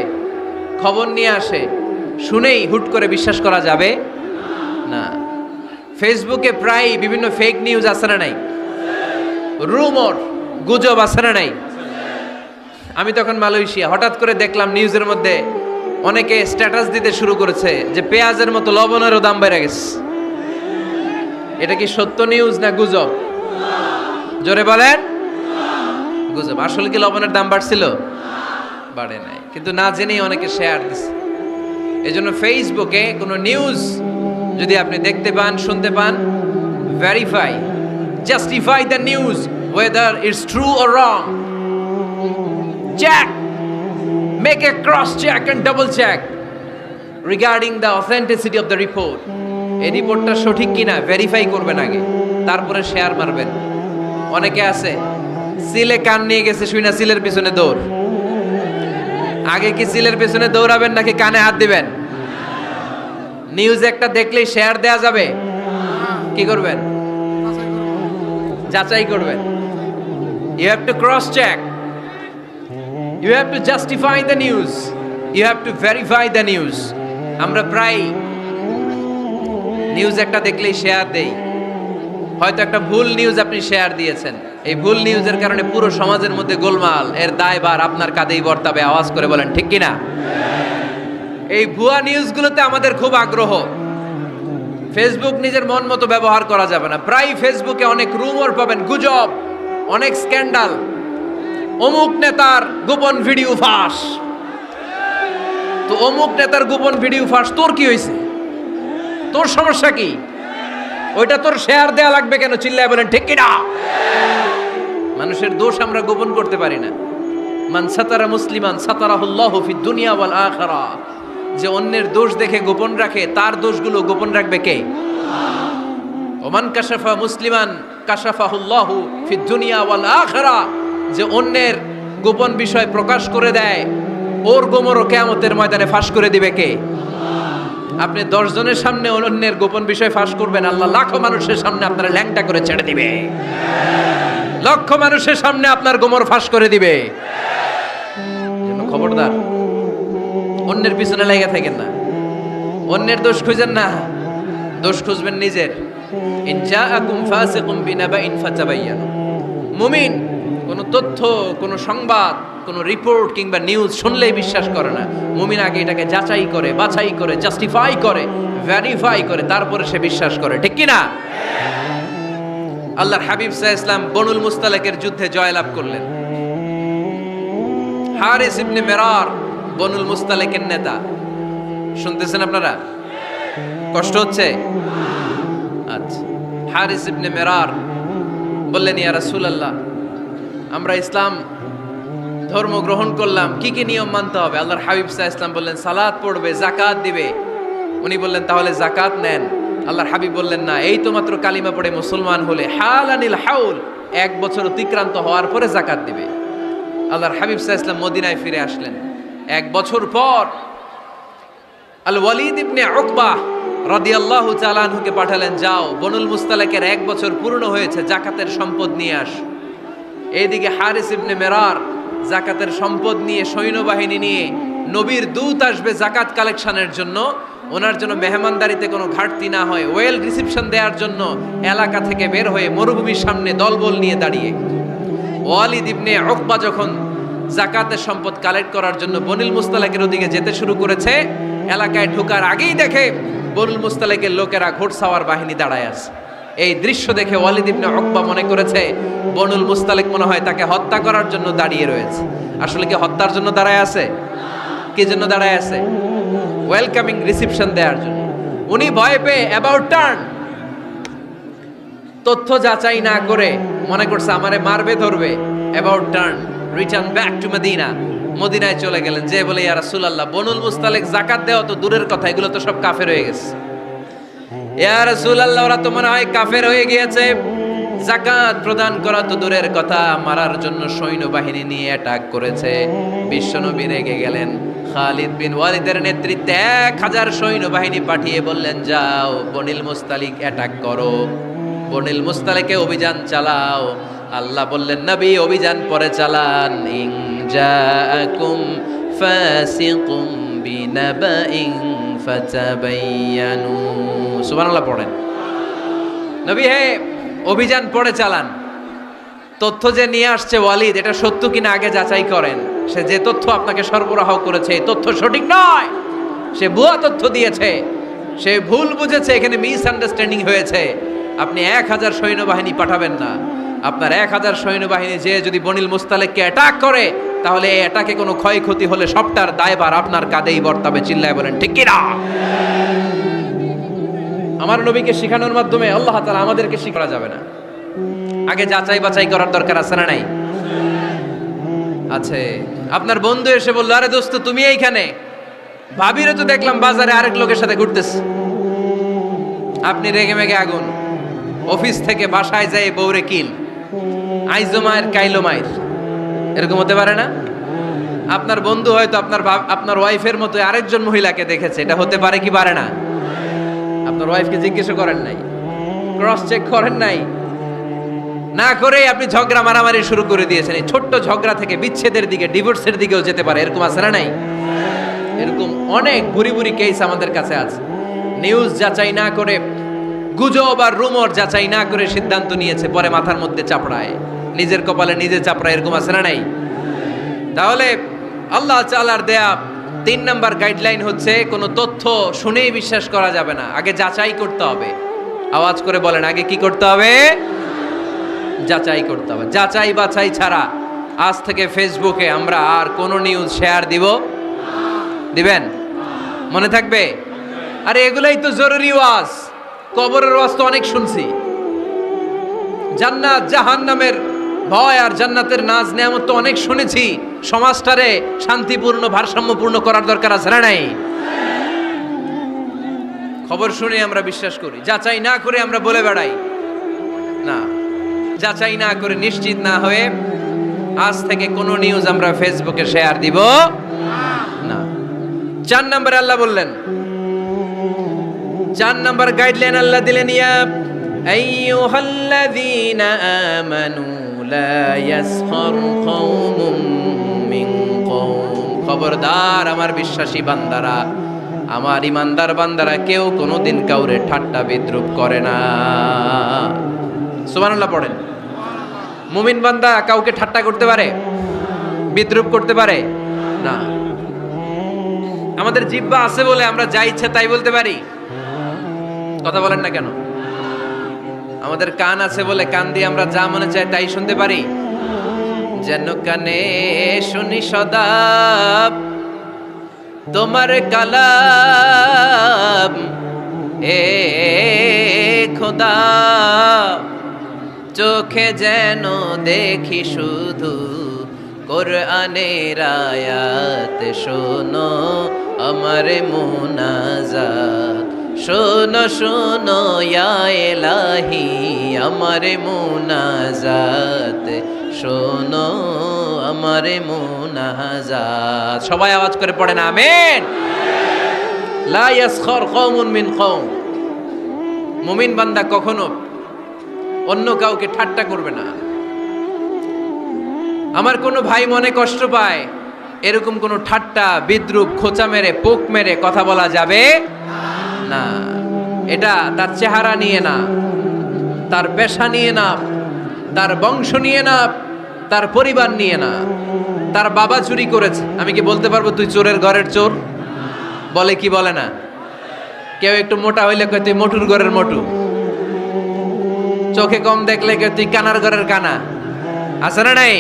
খবর নিয়ে আসে, শুনেই হুট করে বিশ্বাস করা যাবে না। ফেসবুকে প্রায় বিভিন্ন ফেক নিউজ আছে না নাই? রুমর, গুজব আছে না নাই? আমি তখন মালয়েশিয়া, হঠাৎ করে দেখলাম নিউজের মধ্যে অনেকে স্ট্যাটাস দিতে শুরু করেছে যে পেঁয়াজের মতো লবণেরও দাম বেড়ে গেছে। এটা কি সত্য নিউজ না গুজব? জোরে বলেন। গুজব। আসলে কি লবণের দাম বাড়ছিল? বাড়ে নাই, কিন্তু না জেনেই অনেকে শেয়ার দিচ্ছে। এজন্য ফেসবুকে কোনো নিউজ যদি আপনি দেখতে পান, শুনতে পান, verify, justify the news whether it's true or wrong. Check, make a cross check and double check. Regarding the authenticity of the report. এই রিপোর্টটা সঠিক কিনা ভেরিফাই করবেন আগে, তারপরে শেয়ার মারবেন। অনেকে আছে সিলে কান নিয়ে গেছে, শুই না সিলের পিছনে দৌড়। আগে কি সিলের পিছনে দৌড়াবেন নাকি কানে হাত দিবেন? নিউজ একটা দেখলেই শেয়ার দেয়া যাবে? কি করবেন? যাচাই করবেন। You have to cross check, you have to justify the news, you have to verify the news. আমরা প্রায় নিউজ একটা দেখলেই শেয়ার দেই। হয়তো একটা ভুল নিউজ আপনি শেয়ার দিয়েছেন, এই ভুল নিউজের কারণে পুরো সমাজের মধ্যে গোলমাল, এর দায়ভার আপনার কাঁধেই বর্তাবে। আওয়াজ করে বলেন ঠিক কিনা? এই ভুয়া নিউজগুলোতে আমাদের খুব আগ্রহ। ফেসবুক নিজের মন মতো ব্যবহার করা যাবে না। প্রায় ফেসবুকে অনেক রুমর পাবেন, গুজব, অনেক স্ক্যান্ডাল। অমুক নেতার গোপন ভিডিও ফাঁস। তো অমুক নেতার গোপন ভিডিও ফাঁস, তোর কি হয়েছে? তোর সমস্যা কি? ওইটা তোর শেয়ার দেয়া লাগবে কেন? চিল্লায় বলেন ঠিক কিনা? মানুষের দোষ আমরা গোপন করতে পারি না। মান সাতারা মুসলিমান সাতারাহুল্লাহু ফিদ দুনিয়া ওয়াল আখিরা। যে অন্যের দোষ দেখে গোপন রাখে, তার দোষগুলো গোপন রাখবে কে? ওমান কাশাফা মুসলিমান কাশাফাহুল্লাহু ফিদ দুনিয়া ওয়াল আখিরা। যে অন্যের গোপন বিষয় প্রকাশ করে দেয়, ওর গোমরও কিয়ামতের ময়দানে ফাঁস করে দিবে কে? আপনি 10 জনের সামনে অন্যের গোপন বিষয় ফাঁস করবেন, আল্লাহ লাখো মানুষের সামনে আপনার ল্যাংটা করে ছেড়ে দিবে। লক্ষ মানুষের সামনে আপনার গোমর ফাঁস করে দিবে। খবরদার, অন্যের পিছনে লেগে থাকেন না, অন্যের দোষ খুঁজেন না, দোষ খুঁজবেন নিজের। ইন জাআকুম ফাসিকুম বিনাবাইন ফাতাবায়ানু। মুমিন কোন তথ্য, কোন সংবাদ, কোন রিপোর্ট কিংবা নিউজ শুনলেই বিশ্বাস করে না। মুমিন আগে এটাকে যাচাই করে, বাছাই করে, জাস্টিফাই করে, ভেরিফাই করে, তারপরে সে বিশ্বাস করে। ঠিক কি না? আল্লাহর হাবিব সাল্লাল্লাহু আলাইহি ওয়াসাল্লাম বনুল মুস্তালাকের যুদ্ধে জয়লাভ করলেন। হারিস ইবনে মিরার বনুল মুস্তালাকের নেতা। শুনতেছেন আপনারা? কষ্ট হচ্ছে? আচ্ছা। হারিস ইবনে মিরার বললেন, ইয়া রাসূলুল্লাহ, আমরা ইসলাম ধর্ম গ্রহণ করলাম, কি কি নিয়ম মানতে হবে? আল্লাহর হাবিব সাল্লাল্লাহু আলাইহি ওয়াসাল্লাম বললেন, সালাত পড়বে, যাকাত দিবে। উনি বললেন, তাহলে যাকাত নেন। আল্লাহর হাবিব বললেন, না, এই তো মাত্র কালিমা পড়ে মুসলমান হলে হালানিল হাউল, 1 বছর অতিক্রান্ত হওয়ার পরে যাকাত দিবে। আল্লাহর হাবিব সাল্লাল্লাহু আলাইহি ওয়াসাল্লাম মদিনায় ফিরে আসলেন। 1 বছর পর আল ওয়ালিদ ইবনে উকবা রাদিয়াল্লাহু তাআলা আনহুকে পাঠালেন, যাও বনুল মুস্তালাকের 1 বছর পূর্ণ হয়েছে, যাকাতের সম্পদ নিয়ে আস। এইদিকে হারিস ইবনে মিরার যাকাতের সম্পদ নিয়ে, সৈন্যবাহিনী নিয়ে নবীর দূত আসবে যাকাত কালেকশনের জন্য। ওনার জন্য মেহমানদারিতে কোনো ঘাটতি না হয়, ওয়েল রিসিপশন দেওয়ার জন্য এলাকা থেকে বের হয়ে মরুভূমির সামনে দলবল নিয়ে দাঁড়িয়ে ওয়ালিদ ইবনে উকবা যখন যাকাতের সম্পদ কালেক্ট করার জন্য বনুল মুস্তালাকের ওদিকে যেতে শুরু করেছে, এলাকায় ঢোকার আগেই দেখে বনুল মুস্তালাকের লোকেরা ঘোড়সাওয়ার বাহিনী দাঁড়ায় আছে। এই দৃশ্য দেখে ওয়ালিদ ইবনে উকবা মনে করেছে বনুল মুস্তালিক মনে হয় তাকে হত্যা করার জন্য দাঁড়িয়ে রয়েছে। আসলে কি হত্যার জন্য দাঁড়ায় আছে? কি জন্য দাঁড়ায় আছে? ওয়েলকামিং রিসিপশন দেওয়ার জন্য। উনি ভয় পেয়ে অ্যাবাউট টার্ন, তথ্য যাচাই না করে মনে করছে আমারে মারবে, ধরবে। About turn, return back to Medina. মদিনায় চলে গেলেন, যে বলে, ইয়া রাসূলুল্লাহ, বনুল মুস্তালিক যাকাত দেওয়া তো দূরের কথা, এগুলো তো সব কাফের হয়ে গেছে। ইয়া রাসূলুল্লাহ, ওরা তো মনে হয় কাফের হয়ে গিয়েছে, যাকাত প্রদান করা তো দূরের কথা, মারার জন্য সৈন্যবাহিনী নিয়ে অ্যাটাক করেছে। বিশ্বনবী রেগে গেলেন। খালিদ বিন ওয়ালিদের নেতৃত্বে 1000 সৈন্যবাহিনী পাঠিয়ে বললেন, যাও বনুল মুস্তালিক অ্যাটাক করো, বনুল মুস্তালিকে অভিযান চালাও। আল্লাহ বললেন, নবী অভিযান পরে চালান। ইন জাআকুম ফাসিকুম বিনাবাইন ফাতাবায়ানু। সুবহানাল্লাহ পড়েন। নবী হে, অভিযান পরে চালান। তথ্য যে নিয়ে আসছে ওয়ালিদ, এটা সত্য কিনা আগে যাচাই করেন। সে যে তথ্য আপনাকে সরবরাহ করেছে, এই তথ্য সঠিক নয়, সে ভুয়া তথ্য দিয়েছে, সে ভুল বুঝেছে, এখানে মিসআন্ডারস্ট্যান্ডিং হয়েছে। আপনি 1000 সৈন্যবাহিনী পাঠাবেন না। আপনার 1000 সৈন্যবাহিনী যে যদি বনুল মুস্তালিককে অ্যাটাক করে, তাহলে এই অ্যাটাকে কোনো ক্ষয়ক্ষতি হলে সবটার দায়ভার আপনার কাঁধেই বর্তাবে। চিল্লায় বলেন ঠিক কিনা? আমার নবীকে শিখানোর মাধ্যমে আল্লাহ তাআলা আমাদেরকে শিখা যাবে না। আগে যাচাই বাছাই করার দরকার আছে না নাই? আছে। আপনার বন্ধু এসে বলল, আরে দোস্ত তুমি এইখানে, ভাবিরে তো দেখলাম বাজারে আরেক লোকের সাথে ঘুরতেছে, আপনি রেগে মেগে আগুন, অফিস থেকে বাসায় যায় বউরে কিল, আইজো মায়ের কাইলো মায়ের, এরকম হতে পারে না? আপনার বন্ধু হয়তো আপনার ওয়াইফের মতো আরেকজন মহিলাকে দেখেছে, এটা হতে পারে কি পারে না? আপনার ওয়াইফকে জিজ্ঞেস করেন নাই, ক্রস চেক করেন নাই, না করেই আপনি ঝগড়া মারামারি শুরু করে দিয়েছেন। এই ছোট্ট ঝগড়া থেকে বিচ্ছেদের দিকে, ডিভোর্সের দিকেও যেতে পারে, এরকম আছে না নাই? এরকম অনেক বুড়ি বুড়ি কেস আমাদের কাছে আছে। নিউজ যাচাই না করে, গুজব আর রুমর যাচাই না করে সিদ্ধান্ত নিয়েছে, পরে মাথার মধ্যে চাপড়ায়, নিজের কপালে নিজে চাপড়ায়, এরকম আছে না নাই? তাহলে আল্লাহ তাআলার দেয়া 3 নাম্বার গাইডলাইন হচ্ছে, কোনো তথ্য শুনেই বিশ্বাস করা যাবে না, আগে যাচাই করতে হবে। আওয়াজ করে বলেন, আগে কি করতে হবে? যাচাই করতে হবে। যাচাই বাছাই ছাড়া আজ থেকে ফেসবুকে আমরা আর কোনো নিউজ শেয়ার দিবেন? মনে থাকবে? আরে এগুলাই তো জরুরি ওয়াজ। কবরের ওয়াজ তো অনেক শুনছি, জান্নাত জাহান্নামের ভয় আর জান্নাতের নাজ নেয়ামত তো অনেক শুনেছি। সমাজটারে শান্তিপূর্ণ, ভারসাম্যপূর্ণ করার দরকার আছে না নাই? খবর শুনে আমরা বিশ্বাস করি, যাচাই না করে আমরা বলে বেড়াই না। যাচাই না করে, নিশ্চিত না হয়ে আজ থেকে কোনো নিউজ আমরা ফেসবুকে শেয়ার দিব না। 4 নম্বরে আল্লাহ বললেন, 4 নম্বর গাইডলাইন আল্লাহ দিলেন, ইয়া আইয়ুহাল্লাযীনা আমানু লা ইয়াসখার কওমুম মিন কওম। খবরদার আমার বিশ্বাসী বান্দারা, আমার ইমানদার বান্দারা, কেউ কোনোদিন কাউরে ঠাট্টা বিদ্রুপ করে না। সুবহানাল্লাহ পড়েন। মুমিন বান্দা কাউকে ঠাট্টা করতে পারে, বিদ্রুপ করতে পারে না। আমাদের জিহ্বা আছে বলে আমরা যা ইচ্ছা তাই বলতে পারি, কথা বলেন না কেন? আমাদের কান আছে বলে কান দিয়ে আমরা যা মনে চাই তাই শুনতে পারি। যেন কানে শুনি সদা তোমার কালাম, এ খোদা, চোখে যেন দেখি শুধু কোরআনের আয়াত। শোনো আমার মুনাজাত, শোনো শোনো ইয়া ইলাহি আমার মুনাজাত, শোনো আমার মুনাজাত। সবাই আওয়াজ করে পড়েন আমিন। লা ইয়াসখার কওমুন মিন কওম। মুমিন বান্দা কখনো অন্য কাউকে ঠাট্টা করবে না। আমার কোনো ভাই মনে কষ্ট পায়, এরকম কোনো ঠাট্টা, বিদ্রুপ, খোঁচা মেরে, পোক মেরে কথা বলা যাবে না। এটা তার চেহারা নিয়ে না, তার পেশা নিয়ে না, তার বংশ নিয়ে না, তার পরিবার নিয়ে না। তার বাবা চুরি করেছে, আমি কি বলতে পারবো তুই চোরের ঘরের চোর? বলে কি বলে না? কেউ একটু মোটা হইলে কয় তুই মোটুর ঘরের মোটু, চোখে কম দেখলে কেউ তুই কানার ঘরের কানা। আছে না নাই?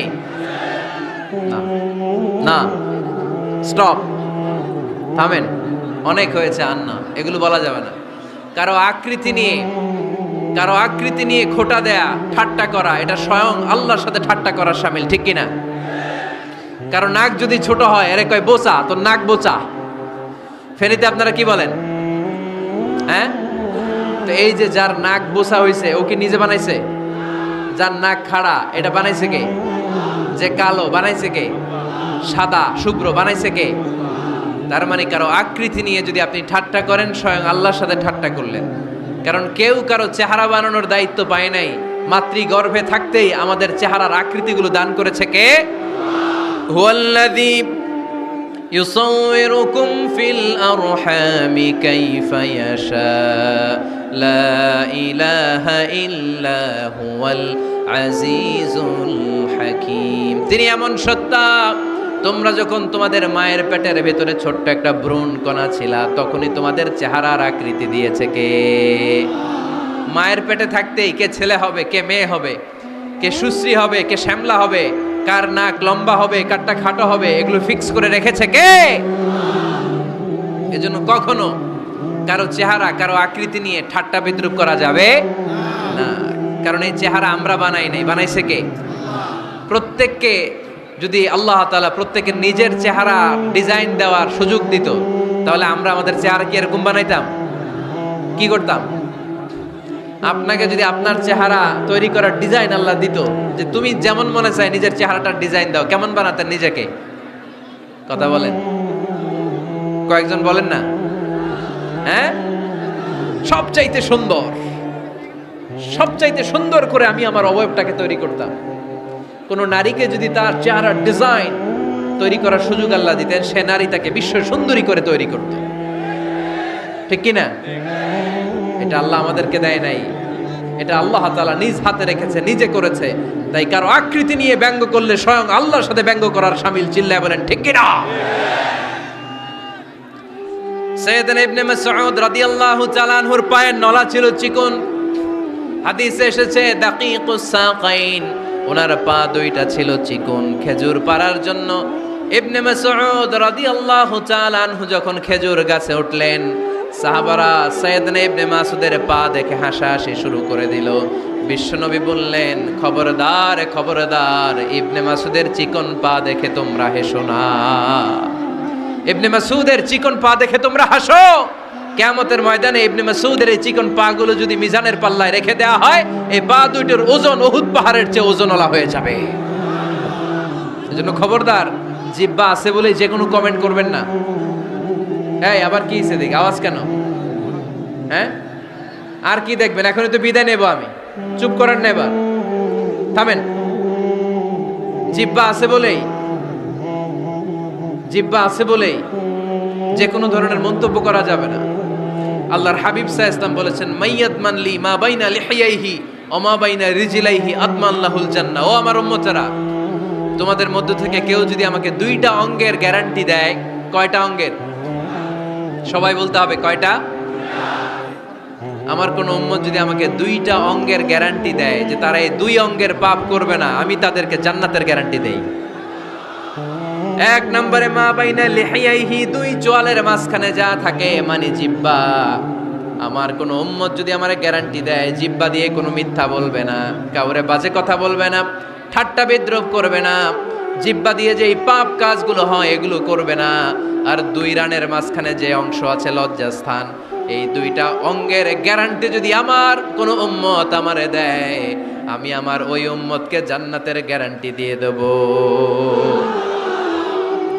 না, স্টপ, থামেন, অনেক হয়েছে, আর না, এগুলো বলা যাবে না। কারো আকৃতি নিয়ে খোঁটা দেয়া, ঠাট্টা করা, এটা স্বয়ং আল্লাহর সাথে ঠাট্টা করার শামিল, ঠিক কিনা? কারো নাক যদি ছোট হয়, এরে কয় বোচা, তোর নাক বোচা। ফেনীতে আপনারা কি বলেন? হ্যাঁ, তো এই যে যার নাক বোচা হয়েছে, ও কি নিজে বানাইছে? যার নাক খাড়া, এটা বানাইছে কে? যে কালো, বানাইছে কে? সাদা শুভ্র, বানাইছে কে? তার মানে কারো আকৃতি নিয়ে যদি আপনি ঠাট্টা করেন, স্বয়ং আল্লাহর সাথে ঠাট্টা করলেন। কারণ কেউ কারো চেহারা বানানোর দায়িত্ব পায় নাই। মাতৃগর্ভে থাকতেই আমাদের চেহারার আকৃতিগুলো দান করেছে কে? হুয়াল্লাযী ইউসাউইরুকুম ফিল আরহামি কাইফা ইয়াশা লা ইলাহা ইল্লা হুয়াল আজিজুল হাকীম। তিনি এমন সত্তা, তোমরা যখন তোমাদের মায়ের পেটের ভেতরে ছোট্ট একটা ভ্রূণ কণা ছিলা, তখনই তোমাদের চেহারার আকৃতি দিয়েছে কে? মায়ের পেটে থাকতেই কে ছেলে হবে, কে মেয়ে হবে, কে সুশ্রী হবে, কে শ্যামলা হবে, কার নাক লম্বা হবে, কারটা খাটো হবে, এগুলো ফিক্স করে রেখেছে কে? এজন্য কখনো কারো চেহারা, কারো আকৃতি নিয়ে ঠাট্টা বিদ্রুপ করা যাবে না। কারণ এই চেহারা আমরা বানাই নাই, বানাইছে কে? প্রত্যেককে যদি আল্লাহ তাআলা প্রত্যেকের নিজের চেহারা ডিজাইন দেওয়ার সুযোগ দিত, তাহলে আমরা আমাদের চেহারা কি এরকম বানাইতাম? কি করতাম? আপনাকে যদি আপনার চেহারা তৈরি করার ডিজাইন আল্লাহ দিত, যে তুমি যেমন মনে চাই নিজের চেহারাটার ডিজাইন দাও, কেমন বানাতেন নিজেকে? কথা বলেন, কয়েকজন বলেন না? হ্যাঁ, সবচাইতে সুন্দর, সবচাইতে সুন্দর করে আমি আমার অবয়বটাকে তৈরি করতাম। কোন নারীকে যদি তার চেহারার ডিজাইন তৈরি করার সুযোগ আল্লাহ দিতেন, সে নারী তাকে বিশ্ব সুন্দরী করে তৈরি করত। ঠিক কিনা? এটা আল্লাহ আমাদেরকে দেয় নাই, এটা আল্লাহ তাআলা নিজ হাতে রেখেছে, নিজে করেছে। তাই কারো আকৃতি নিয়ে ব্যঙ্গ করলে স্বয়ং আল্লাহর সাথে ব্যঙ্গ করার শামিল। চিল্লায় বলেন ঠিক কিনা? সাইয়েদনা ইবনে মাসউদ রাদিয়াল্লাহু তাআলা আনহুর পায়ের নলা ছিল চিকন। হাদিসে এসেছে দাকিকুস সাকাইন, ওনার পা দুইটা ছিল চিকন। খেজুর পাড়ার জন্য ইবনে মাসউদ রাদিয়াল্লাহু তাআলা আনহু যখন খেজুর গাছে উঠলেন, সাহাবারা সাইয়েদনা ইবনে মাসউদের পা দেখে হাসাহাসি শুরু করে দিল। বিশ্বনবী বললেন, খবরদার খবরদার, ইবনে মাসউদের চিকন পা দেখে তোমরা হেসো না। ইবনে মাসউদের চিকন পা দেখে তোমরা হাসো। কিয়ামতের ময়দানে ইবনে মাসউদের এই চিকন পা গুলো যদি মিজানের পাল্লায় রেখে দেওয়া হয়, এই পা দুইটার ওজন উহুদ পাহাড়ের চেয়ে ওজনওয়ালা হয়ে যাবে। এজন্য খবরদার, জিহ্বা আছে বলে যে কোনো কমেন্ট করবেন না। এই আবার কি হইছে দেখ, আওয়াজ কেন? হ্যাঁ, আর কি দেখবেন? এখনই তো বিদায় নেব আমি, চুপ করেন না, এবার থামেন। জিহ্বা আছে বলেই, জিহ্বা আছে বলেই যে কোনো ধরনের মন্তব্য করা যাবে না। আল্লাহর হাবিব সাল্লাল্লাহু আলাইহি ওয়াসাল্লাম বলেছেন, মাইয়াদমান লি মা বাইনা লিহিয়াইহি ওয়া মা বাইনা রিজলাইহি আদমান লাহুল জান্নাহ। ও আমার উম্মতেরা, তোমাদের মধ্য থেকে কেউ যদি আমাকে দুইটা অঙ্গের গ্যারান্টি দেয়, কয়টা অঙ্গের? সবাই বলতে হবে কয়টা? আমার কোন উম্মত যদি আমাকে দুইটা অঙ্গের গ্যারান্টি দেয় যে তারা এই দুই অঙ্গের পাপ করবে না, আমি তাদেরকে জান্নাতের গ্যারান্টি দেই। এক নম্বরে মা বাইনা লিহিয়াইহি, দুই চোয়ালের মাঝখানে যা থাকে মানে জিহ্বা। আমার কোন উম্মত যদি আমারে গ্যারান্টি দেয় জিহ্বা দিয়ে কোনো মিথ্যা বলবে না, কাউরে বাজে কথা বলবে না, ঠাট্টা বিদ্রূপ করবে না, জিহ্বা দিয়ে যে এই পাপ কাজগুলো হয় এগুলো করবে না, আর দুই রানের মাঝখানে যে অংশ আছে লজ্জাস্থান, এই দুইটা অঙ্গের গ্যারান্টি যদি আমার কোন উম্মত আমারে দেয়, আমি আমার ওই উম্মতকে জান্নাতের গ্যারান্টি দিয়ে দেব।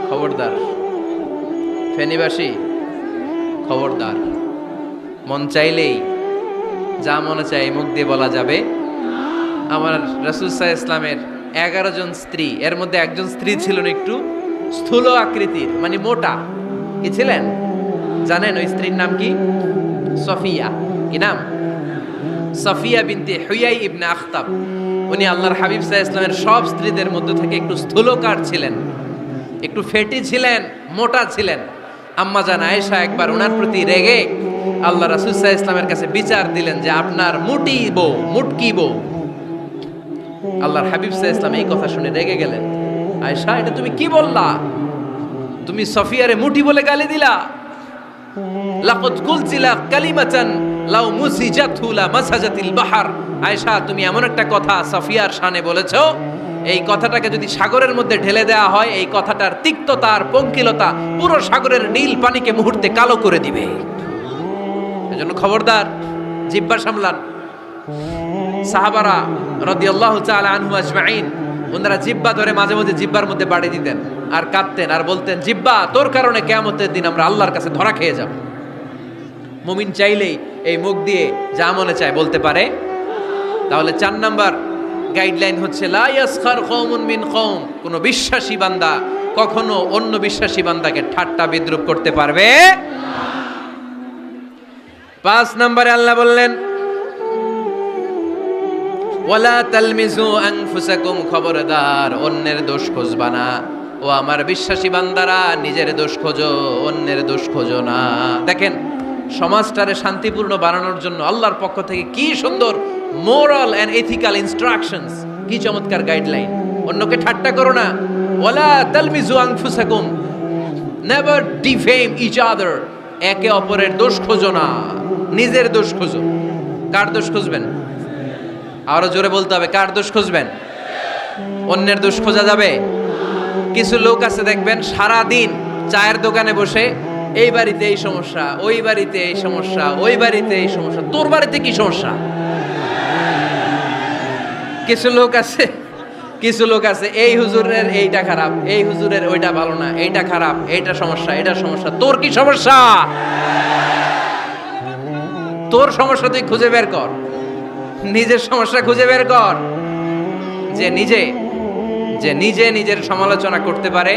খবরদার ফেনীবাসী, খবরদার। মন চাইলেই যা মনে চাই মুখ দিয়ে বলা যাবে। আমার রাসূল সাল্লাল্লাহু আলাইহি ইসলামের 11 জন স্ত্রী, এর মধ্যে একজন স্ত্রী ছিলেন একটু স্থূল আকৃতির, মানে মোটা। কি ছিলেন জানেন? ওই স্ত্রীর নাম কি? সফিয়া। কি নাম? সফিয়া বিনতে হুয়াই ইবনে আখতাব। উনি আল্লাহর হাবিব সাল্লাল্লাহু আলাইহি ইসলামের সব স্ত্রীদের মধ্যে থেকে একটু স্থূলকার ছিলেন, একটু ফেটি ছিলেন, মোটা ছিলেন। আম্মা জান আয়েশা একবার ওনার প্রতি রেগে আল্লাহ রাসূল সাল্লাল্লাহু আলাইহি ইসলামের কাছে বিচার দিলেন যে আপনার মুটি বউ, মুটকি বউ। আল্লাহর হাবিব সাল্লাল্লাহু আলাইহি ইসলাম এই কথা শুনে রেগে গেলেন। আয়েশা, এটা তুমি কি বললা? তুমি সফিয়ারে মুটি বলে গালি দিলা। লাকাদ কুলতিলা কালিমাতান লাউ মুসিজাতহু লা মাসাজাতিল বাহর। আয়েশা, তুমি এমন একটা কথা সফিয়ার শানে বলেছো, এই কথাটাকে যদি সাগরের মধ্যে ঢেলে দেওয়া হয়, এই কথাটার তিক্ততা আর পঙ্কিলতা পুরো সাগরের নীল পানিকে মুহূর্তে কালো করে দিবে। এজন্য খবরদার, জিহ্বা সামলান। সাহাবারা রাদিয়াল্লাহু তাআলা আনহু আজমাইন, ওনারা জিহ্বা ধরে মাঝে মাঝে জিহ্বার মধ্যে বাড়ি দিতেন আর কাঁদতেন আর বলতেন, জিহ্বা, তোর কারণে কিয়ামতের দিন আমরা আল্লাহর কাছে ধরা খেয়ে যাব। মুমিন চাইলেই এই মুখ দিয়ে যা মনে চায় বলতে পারে। তাহলে 4 নাম্বার গাইডলাইন হচ্ছে লা ইয়াসখার কওমুন মিন কওম, কোন বিশ্বাসী বান্দা কখনো অন্য বিশ্বাসী বান্দাকে ঠাট্টা বিদ্রূপ করতে পারবে না। 5 নম্বরে আল্লাহ বললেন, ওয়ালা তালমিজু আনফুসাকুম, খবরদার অন্যের দোষ খুঁজবা না। ও আমার বিশ্বাসী বান্দারা, নিজের দোষ খোঁজো, অন্যের দোষ খোঁজো না। দেখেন, সমাজটারে শান্তিপূর্ণ বানানোর জন্য আল্লাহর পক্ষ থেকে কি সুন্দর মোরাল এন্ড এথিক্যাল ইনস্ট্রাকশনস, কি চমৎকার গাইডলাইন। অন্যকে ঠাট্টা করো না। ওয়ালা তালমিজু আনফুসাকুম, নেভার ডিফেম ইচ আদার, একে অপরের দোষ খোঁজো না, নিজের দোষ খোঁজো। কার দোষ খুঁজবেন? আরো জোরে বলতে হবে, কার দোষ খুঁজবেন? অন্যের দোষ খোঁজা যাবে? কিছু লোক আছে দেখবেন সারা দিন চায়ের দোকানে বসে এই বাড়িতে এই সমস্যা, ওই বাড়িতে এই সমস্যা, ওই বাড়িতে এই সমস্যা, তোর বাড়িতে কি সমস্যা? কিছু লোক আছে এই হুজুরের এইটা খারাপ, এই হুজুরের ওইটা ভালো না, এইটা খারাপ, এইটা সমস্যা, এটা সমস্যা। তোর কি সমস্যা? তোর সমস্যা তুই খুঁজে বের কর, নিজের সমস্যা খুঁজে বের কর। যে নিজে নিজের সমালোচনা করতে পারে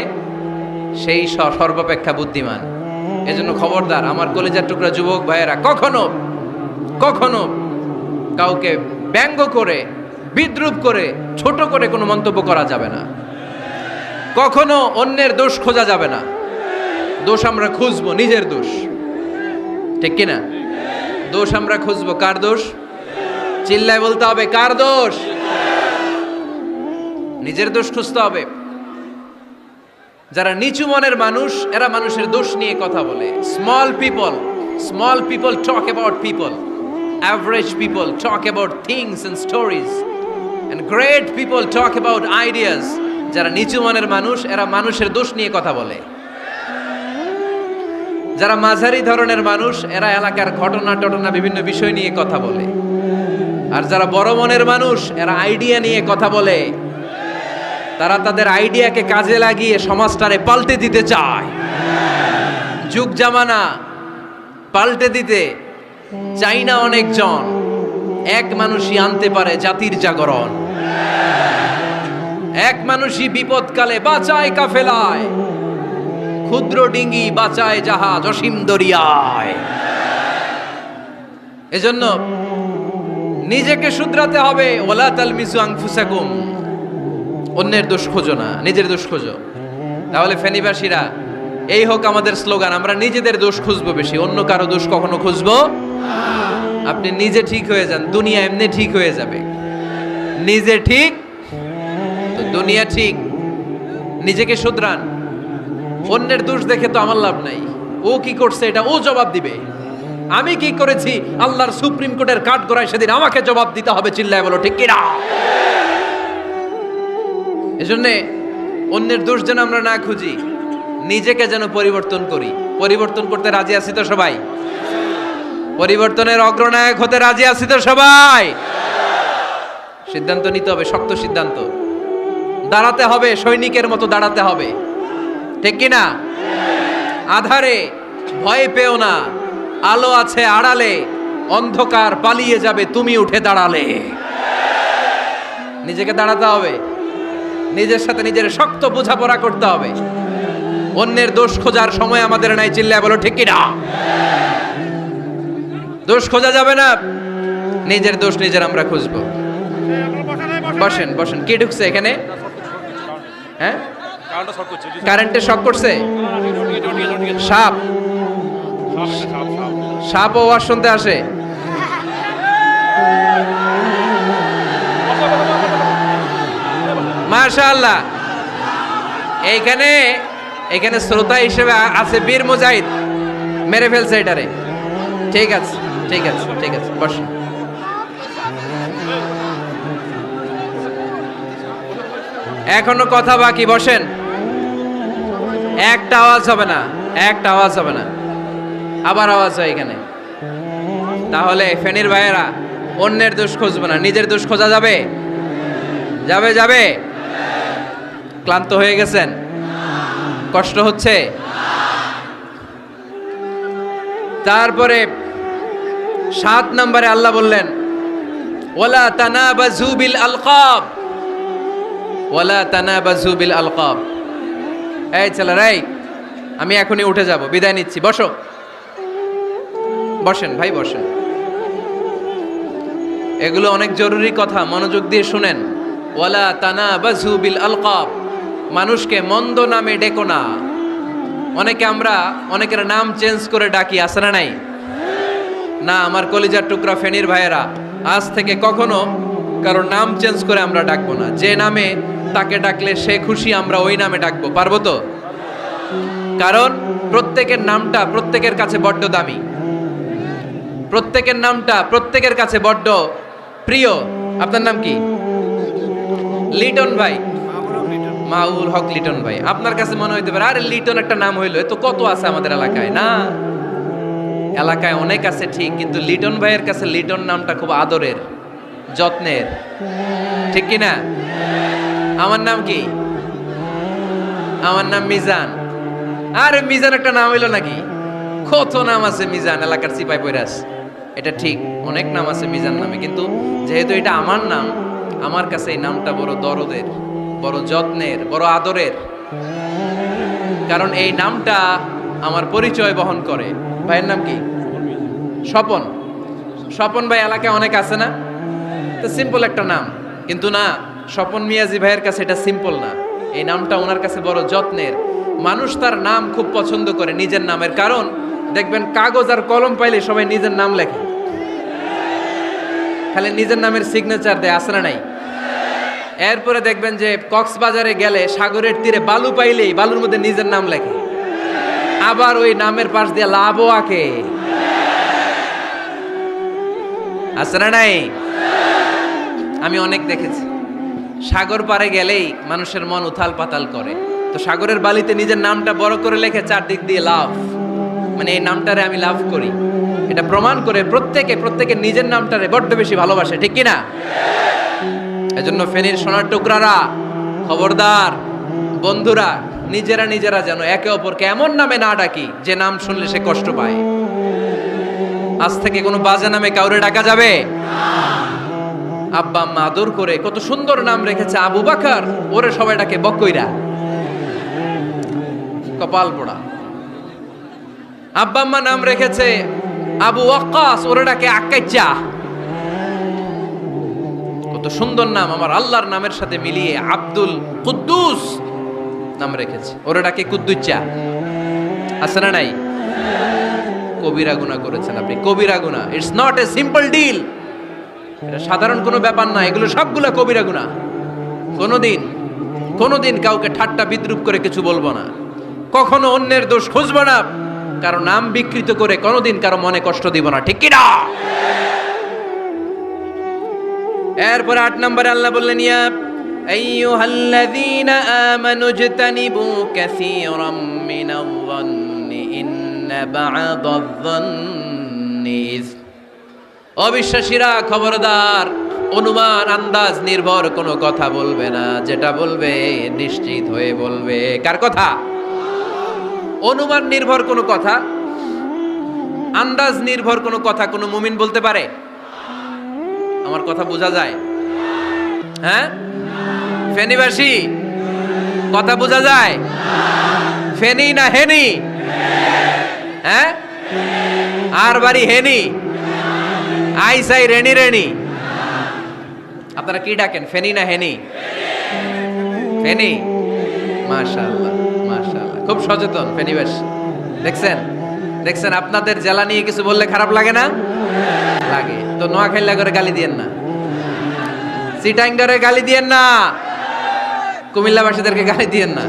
সেই সর্বাপেক্ষা বুদ্ধিমান। এজন্য খবরদার আমার কলিজার টুকরা যুবক ভাইয়েরা, কখনো কাউকে ব্যঙ্গ করে, বিদ্রূপ করে, ছোট করে কোনো মন্তব্য করা যাবে না। কখনো অন্যের দোষ খোঁজা যাবে না। দোষ আমরা খুঁজবো, নিজের দোষ, ঠিক কিনা? দোষ আমরা খুঁজবো, কার দোষ? চিল্লায় বলতে হবে, কার দোষ? নিজের দোষ খুঁজতে হবে। যারা নিচু মনের মানুষ, এরা মানুষের দোষ নিয়ে কথা বলে। Small people talk about people, average people talk about things and stories, and great people talk about ideas. যারা নিচু মনের মানুষ, এরা মানুষের দোষ নিয়ে কথা বলে। যারা মাঝারি ধরনের মানুষ, এরা এলাকার ঘটনা বিভিন্ন বিষয় নিয়ে কথা বলে। আর যারা বড় মনের মানুষ, এরা আইডিয়া নিয়ে কথা বলে। তারা তাদের আইডিয়াকে কাজে লাগিয়ে সমাজটারে পাল্টে দিতে চায়। যুগ জামানা পাল্টে দিতে চাই না অনেকজন, এক মানুষই আনতে পারে জাতির জাগরণ। এক মানুষই বিপদকালে বাঁচায় কাফেলায়, ক্ষুদ্র ডিঙ্গি বাঁচায় জাহাজ অসীম দরিয়ায়। এজন্য নিজেকে শুধরাতে হবে। ওয়ালা তালমিজু আনফুসাকুম, অন্যের দোষ খোঁজো না, নিজের দোষ খোঁজো। তাহলে ফেনীবাসীরা, এই হোক আমাদের স্লোগান, আমরা নিজেদের দোষ খুঁজবো বেশি, অন্য কারো দোষ কখনো খুঁজবো। আপনি নিজে ঠিক হয়ে যান, দুনিয়া এমনি ঠিক হয়ে যাবে। নিজে ঠিক তো দুনিয়া ঠিক। নিজেকে শুধরান। অন্যের দোষ দেখে তো আমার লাভ নাই। ও কি করছে এটা ও জবাব দিবে, আমি কি করেছি আল্লাহর সুপ্রিম কোর্টের কাঠগড়ায় সেদিন আমাকে জবাব দিতে হবে। চিল্লায় বলো ঠিক কিনা? এজন্যে অন্যের দোষ যেন আমরা না খুঁজি, নিজেকে যেন পরিবর্তন করি। পরিবর্তন করতে রাজি আছি তো সবাই? পরিবর্তনের অগ্রনায়ক হতে রাজি আছি তো সবাই? সিদ্ধান্ত নিতে হবে, শক্ত সিদ্ধান্ত। দাঁড়াতে হবে, সৈনিকের মতো দাঁড়াতে হবে, ঠিক কিনা? আধারে ভয় পেও না, আলো আছে আড়ালে, অন্ধকার পালিয়ে যাবে তুমি উঠে দাঁড়ালে। নিজেকে দাঁড়াতে হবে, নিজের সাথে নিজের শক্ত বোঝাপড়া করতে হবে। অন্যের দোষ খোঁজার সময় আমাদের নাই। চিল্লায় বলো ঠিক কিনা? দোষ খোঁজা যাবে না, নিজের দোষ নিজের আমরা খুঁজবো। বসেন বসেন। কে ঢুকছে এখানে? হ্যাঁ, কারেন্টে শক করছে। সাপ, সাপ ও ওয়াজ শুনতে আসে। মাশাআল্লাহ। এইখানে শ্রোতা হিসেবে আছে বীর মুজাহিদ, মেরে ফেলছে এটারে। ঠিক আছে ঠিক আছে ঠিক আছে, বসেন। এখনো কথা বাকি, বসেন। একটা আওয়াজ হবে না, একটা আওয়াজ হবে না। আবার আওয়াজ হয় এখানে। তাহলে ফেনীর ভাইয়েরা, অন্যের দোষ খুঁজবে না, নিজের দোষ খোঁজা যাবে? যাবে যাবে? ক্লান্ত হয়ে গেছেন? কষ্ট হচ্ছে? তারপরে 7 নম্বরে আল্লাহ বললেন, ওয়ালা তানাবাজু বিল আলকাব, ওয়ালা তানাবাজু বিল আলকাব। এই ছেলেরা, আমি এখনই উঠে যাব, বিদায় নিচ্ছি, বসো। বসেন ভাই, বসেন। এগুলো অনেক জরুরি কথা, মনোযোগ দিয়ে শুনেন। ওয়ালা তানাবাজু বিল আলকাব, মানুষকে মন্দ নামে ডেকো না। অনেকের নাম চেঞ্জ করে ডাকি, আছে না নাই? না, আমার কলিজার টুকরা ফেনীর ভাইয়েরা, আজ থেকে কখনো কারো নাম চেঞ্জ করে আমরা ডাকবো না। যে নামে তাকে ডাকলে সে খুশি, আমরা ওই নামে ডাকবো। পারবো তো? কারণ প্রত্যেকের নামটা প্রত্যেকের কাছে বড্ড দামি, প্রত্যেকের নামটা প্রত্যেকের কাছে বড্ড প্রিয়। আপনার নাম কি? লিটন ভাই, মাহবুবুল হক লিটন ভাই। আপনার কাছে মনে হইতে পারে আরে লিটন একটা নাম হইলো, এ তো কত আছে আমাদের এলাকায়। না, এলাকায় অনেক আছে ঠিক, কিন্তু লিটন ভাইয়ের কাছে লিটন নামটা খুব আদরের, যত্নের, ঠিক কি না? আমার নাম কি? আমার নাম মিজান। আরে মিজান একটা নাম হইলো নাকি? কত নাম আছে মিজান, এলাকার সিপাই পয়রাস। এটা ঠিক, অনেক নাম আছে মিজান নামে, কিন্তু যেহেতু এটা আমার নাম, আমার কাছে এই নামটা বড় দরদের, বড় যত্নের, বড় আদরের। কারণ এই নামটা আমার পরিচয় বহন করে। ভাইয়ের নাম কি? স্বপন। স্বপন ভাই এলাকায় অনেক আছে না? তো সিম্পল একটা নাম, কিন্তু না, স্বপন মিয়াজি ভাইয়ের কাছে এটা সিম্পল না, এই নামটা ওনার কাছে বড় যত্নের। মানুষ তার নাম খুব পছন্দ করে নিজের নামের, কারণ দেখবেন কাগজ আর কলম পাইলে সবাই নিজের নাম লেখে, খালি নিজের নামের সিগনেচার দেয়, আছে না নাই? এরপরে দেখবেন যে কক্সবাজারে গেলে সাগরের তীরে বালু পাইলেই বালুর মধ্যে নিজের নাম লেখে, আবার ওই নামের পাশ দিয়ে লাভও আঁকে, আছে না নাই? আমি অনেক দেখেছি, সাগর পারে গেলেই মানুষের মন উথাল পাতাল করে, তো সাগরের বালিতে নিজের নামটা বড় করে লেখে চারদিক দিয়ে লাভ, মানে এই নামটারে আমি লাভ করি। এটা প্রমাণ করে প্রত্যেকে নিজের নামটারে বড্ড বেশি ভালোবাসে, ঠিক কি না? এজন্য ফেনীর সোনার টুকরারা, খবরদার বন্ধুরা, নিজেরা যেন একে অপরকে এমন নামে না ডাকি যে নাম শুনলে সে কষ্ট পায়। আজ থেকে কোনো বাজে নামে কাউরে ডাকা যাবে? আব্বা আম্মা আদর করে কত সুন্দর নাম রেখেছে, আবু বাকার, ওরে সবাই ডাকে বকইরা, কপাল পোড়া। আব্বা আম্মা নাম রেখেছে আবু ওয়াক্কাস, ওরে ডাকে আক্কাইচা। কত সুন্দর নাম আমার আল্লাহর নামের সাথে মিলিয়ে আব্দুল কুদ্দুস নাম রেখেছে, ওরে ডাকে কুদ্দুচ্চা। আছে না নাই? কবিরা গুনাহ করেছেন আপনি, কবিরা গুনাহ। It's not a simple deal, এটা সাধারণ কোনো ব্যাপার না, এগুলো সবগুলো কবিরা গুনাহ। কোনোদিন কাউকে ঠাট্টা বিদ্রুপ করে কিছু বলবো না, কখনো অন্যের দোষ খুঁজবো না, কারো নাম বিকৃত করে কোনোদিন কারো মনে কষ্ট দিব না, ঠিক কি না? এরপরে 8 নম্বরে আল্লাহ বললেন, ইয়া আইয়ুহাল্লাযীনা আমানু ইজতানিবু কাসীরাম মিনায-যন্নি ইন্না বা'দায-যন্নি। অবিশ্বাসীরা খবরদার, অনুমান আন্দাজ নির্ভর কোনো কথা বলবে না, যেটা বলবে নিশ্চিত হয়ে বলবে। কার কথা? অনুমান নির্ভর কোনো কথা, আন্দাজ নির্ভর কোনো কথা কোনো মুমিন বলতে পারে? আমার কথা বোঝা যায়? হ্যাঁ ফেনীবাসী, কথা বোঝা যায়? ফেনী না হেনি? হ্যাঁ, আর বাড়ি হেনি, আইসাই রেনি। আপনারা কি ডাকেন, ফেনী না হেনি? ফেনী। মাশাআল্লাহ মাশাআল্লাহ, খুব সচেতন ফেনীবাসী। দেখছেন আপনাদের জেলা নিয়ে কিছু বললে খারাপ লাগে না? লাগে। তো নোয়াখালী করে গালি দিয়েন না, চিটাঙ্গারে গালি দিয়েন না, কুমিল্লাবাসীদেরকে গালি দিয়েন না।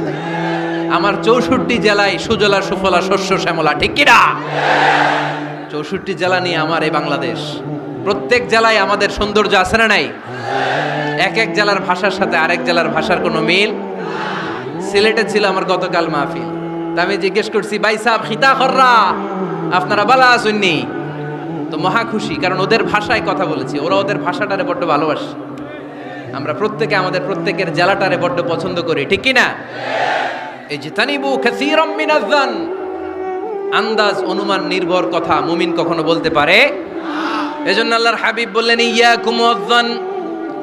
আমার 64 জেলায় সুজলা সুফলা শস্য শ্যামলা, ঠিক কি না? 64 জেলা নিয়ে আমার এই বাংলাদেশ। প্রত্যেক জেলায় আমাদের সৌন্দর্য আছে না নাই? এক এক জেলার ভাষার সাথে আরেক জেলার ভাষার কোনো মিল। সিলেটে ছিল আমার গতকাল মাহফিল, তা আমি জিজ্ঞেস করছি, ভাই সাহেব খিতা খররা, আপনারা বালা আসুননি? তো মহা খুশি, কারণ ওদের ভাষায় কথা বলেছি, ওরা ওদের ভাষাটারে বড্ড ভালোবাসে। আমরা প্রত্যেকে আমাদের প্রত্যেকের জেলাটারে বড্ড পছন্দ করি, ঠিক কি না? ইজতানিবু কাসীরাম মিনায-যন, আন্দাজ অনুমান নির্ভর কথা মুমিন কখনো বলতে পারে? এজন্য আল্লাহর হাবিব বললেন, ইয়াকুম ওয়ায-যন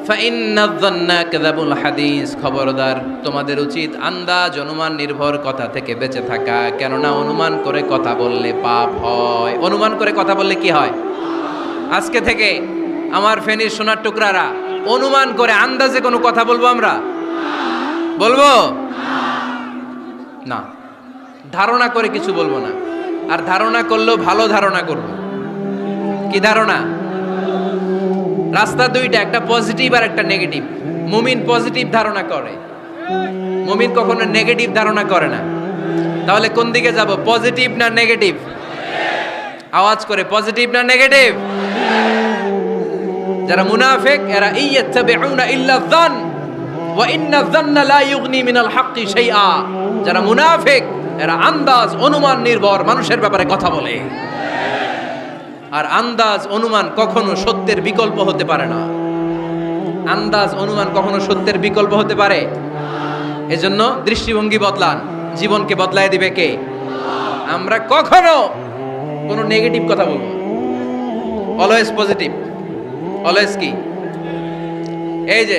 ফাইন্নায-যন্না কাযাবুল হাদিস। খবরদার, তোমাদের উচিত আন্দাজ অনুমান নির্ভর কথা থেকে বেঁচে থাকা, কেননা অনুমান করে কথা বললে পাপ হয়। অনুমান করে কথা বললে কি হয়? আজকে থেকে আমার ফেনীর সোনার টুকরারা, অনুমান করে আন্দাজে কোনো কথা বলবো আমরা? বলবো না। ধারণা করে কিছু বলবো না, আর ধারণা করলেও ভালো ধারণা করব। কি ধারণা? রাস্তা দুইটা, একটা পজিটিভ আর একটা নেগেটিভ। মুমিন পজিটিভ ধারণা করে, মুমিন কখনো নেগেটিভ ধারণা করে না। তাহলে কোন দিকে যাব, পজিটিভ না নেগেটিভ? আওয়াজ করে, পজিটিভ না নেগেটিভ? যারা মুনাফিক এরা ইয়াত্তাবিউনা ইল্লা যন, ওয়া ইন্না যান্না লা ইউগনি মিনাল হাক্কি শাইআ। যারা মুনাফিক এরা আন্দাজ অনুমান নির্ভর মানুষের ব্যাপারে কথা বলে, আর আন্দাজ অনুমান কখনো সত্যের বিকল্প হতে পারে না। আন্দাজ অনুমান কখনো সত্যের বিকল্প হতে পারে? এজন্য দৃষ্টিভঙ্গি বদলান, জীবনকে বদলায় দিবে কে? আমরা কখনো কোনো নেগেটিভ কথা বলবো, অলওয়েজ পজিটিভ। অলওয়েজ কি? এই যে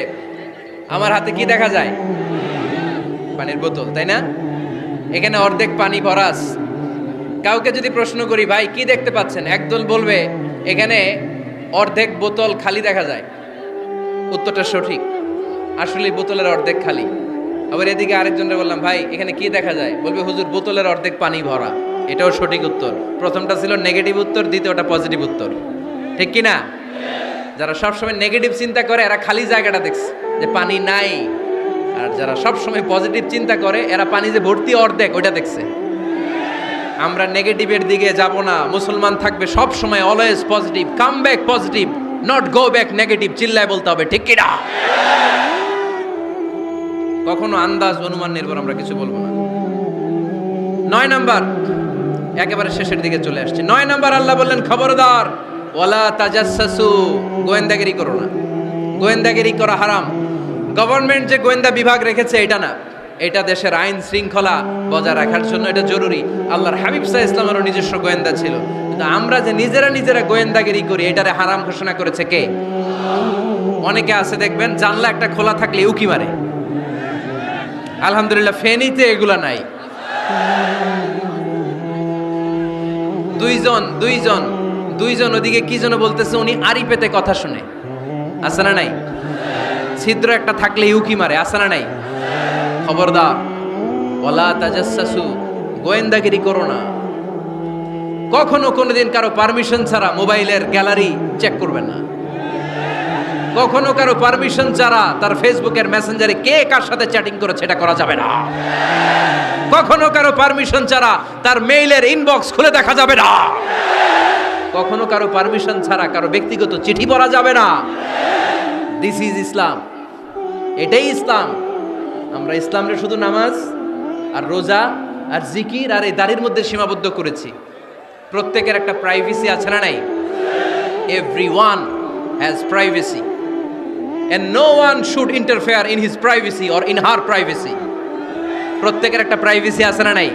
আমার হাতে কি দেখা যায়? পানির বোতল, তাই না? এখানে অর্ধেক পানি ভরাস। কাউকে যদি প্রশ্ন করি, ভাই কি দেখতে পাচ্ছেন, একদল বলবে এখানে অর্ধেক বোতল খালি দেখা যায়। উত্তরটা সঠিক, আসলে বোতলের অর্ধেক খালি। আবার এদিকে আরেকজনকে বললাম, ভাই এখানে কি দেখা যায়, বলবে হুজুর বোতলের অর্ধেক পানি ভরা। এটাও সঠিক উত্তর। প্রথমটা ছিল নেগেটিভ উত্তর, দ্বিতীয়টা পজিটিভ উত্তর, ঠিক কি না? যারা সবসময় নেগেটিভ চিন্তা করে এরা খালি জায়গাটা দেখছে যে পানি নাই, আর যারা সবসময় পজিটিভ চিন্তা করে এরা পানি যে ভর্তি অর্ধেক ওইটা দেখছে। আমরা নেগেটিভের দিকে যাব না, মুসলমান থাকবে সব সময় always positive, come back positive, not go back negative. চিল্লায় বলতে হবে, ঠিক কি না? কখনো আন্দাজ অনুমান নির্ভর আমরা কিছু বলবো না। 9 নাম্বার, একেবারে শেষের দিকে চলে আসছে। 9 নাম্বার আল্লাহ বললেন, খবরদার ওয়ালা তাজাসসু, গোয়েন্দাগিরি করো না। গোয়েন্দাগিরি করা হারাম। গভর্নমেন্ট যে গোয়েন্দা বিভাগ রেখেছে এটা না, এটা দেশের আইন শৃঙ্খলা বজায় রাখার জন্য এটা জরুরি। আল্লাহর হাবিব সাল্লাল্লাহু আলাইহি ওয়াসাল্লামেরও নিজস্ব গোয়েন্দা ছিল, কিন্তু আমরা যে নিজেরা গোয়েন্দাগিরি করি এটারে হারাম ঘোষণা করেছে কে? অনেকে আছে দেখবেন জানলা একটা খোলা থাকলে উকি মারে। আলহামদুলিল্লাহ ফেনীতে এগুলা নাই। দুইজন ওদিকে কি যেন বলতেছে, উনি আড়ি পেতে কথা শুনে। আছে না নাই? ছিদ্র একটা থাকলে উকি মারে। আছে না নাই? খবরদার ওয়ালা তাজাসসু, গোয়েন্দাগিরি করো না। কখনো কোনোদিন কারো পারমিশন ছাড়া মোবাইলের গ্যালারি চেক করবেন না। কখনো কারো পারমিশন ছাড়া তার ফেসবুকের মেসেঞ্জারে কে কার সাথে চ্যাটিং করেছে এটা করা যাবে না। কখনো কারো পারমিশন ছাড়া তার মেইলের ইনবক্স খুলে দেখা যাবে না। কখনো কারো পারমিশন ছাড়া কারো ব্যক্তিগত চিঠি পড়া যাবে না। দিস ইজ ইসলাম, এটাই ইসলাম। আমরা ইসলামরে শুধু নামাজ আর রোজা আর জিকির আর এই দাড়ির মধ্যে সীমাবদ্ধ করেছি। প্রত্যেকের একটা প্রাইভেসি আছে না নাই? Everyone has privacy and no one should interfere in his privacy or in her privacy. প্রত্যেকের একটা প্রাইভেসি আছে না নাই?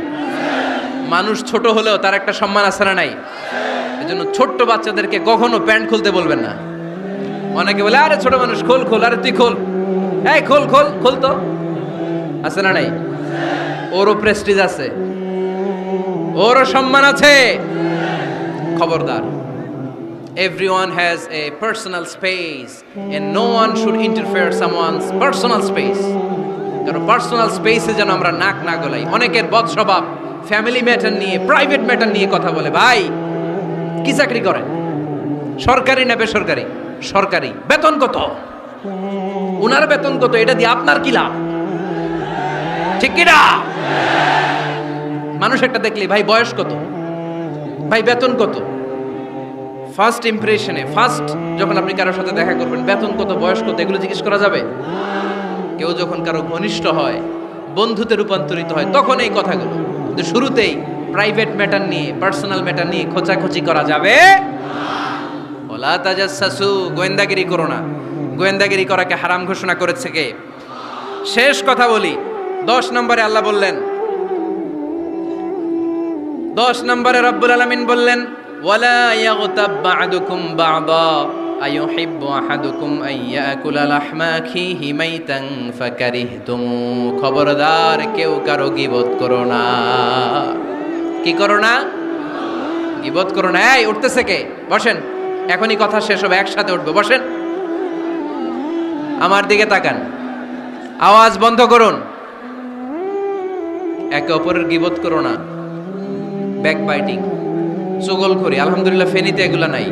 মানুষ ছোট হলেও তার একটা সম্মান আছে না নাই? এজন্য ছোট্ট বাচ্চাদেরকে কখনো প্যান্ট খুলতে বলবেন না। অনেকে বলে, আরে ছোট মানুষ খোল, আরে তুই খোল, এই খোল তো। আছে না নাই? ওরও প্রেস্টিজ আছে, ওরও সম্মান আছে। খবরদার, everyone has a personal space and no one should interfere someone's personal space. কারণ পার্সোনাল স্পেসে যেন আমরা নাক না গলাই। অনেকের বদ স্বভাব ফ্যামিলি ম্যাটার নিয়ে, প্রাইভেট ম্যাটার নিয়ে কথা বলে। ভাই কি চাকরি করেন? সরকারি না বেসরকারি? সরকারি। বেতন কত? উনার বেতন কত? এটা দিয়ে আপনার কি লাভ? ঠিক কি না? মানুষ একটা দেখলে, ভাই বয়স কত, ভাই বেতন কত? ফার্স্ট ইমপ্রেশনে, ফার্স্ট যখন আপনি কারোর সাথে দেখা করবেন, বেতন কত, বয়স কত, এগুলো জিজ্ঞেস করা যাবে? কেউ যখন কারো ঘনিষ্ঠ হয়, বন্ধুতে রূপান্তরিত হয়, তখন এই কথাগুলো। কিন্তু শুরুতেই প্রাইভেট ম্যাটার নিয়ে, পার্সোনাল ম্যাটার নিয়ে খোঁচাখুচি করা যাবে। ওয়ালা তাজাসসু, গোয়েন্দাগিরি করো না। গোয়েন্দাগিরি করাকে হারাম ঘোষণা করেছে কে? শেষ কথা বলি, 10 নম্বরে আল্লাহ বললেন, 10 নম্বরে রব্বুল আলামিন বললেন, ওয়ালা ইয়াগতাব বা'দুকুম বা'দা আইয়ুহিব্বু আহাদুকুম আইয়াকুলা লাহমা আখিহি মাইতান ফাকারিহতুমু। খবরদার কেউ কারো গীবত করো না। কি করো না? গীবত করো না। এই উঠতেছে কে? বসেন, এখনই কথা শেষ হবে, একসাথে উঠবে। বসেন, আমার দিকে তাকান, আওয়াজ বন্ধ করুন। একে অপরের গীবত করো না। ব্যাকবাইটিং, চুগলখড়ি। আলহামদুলিল্লাহ ফেনীতে এগুলা নাই।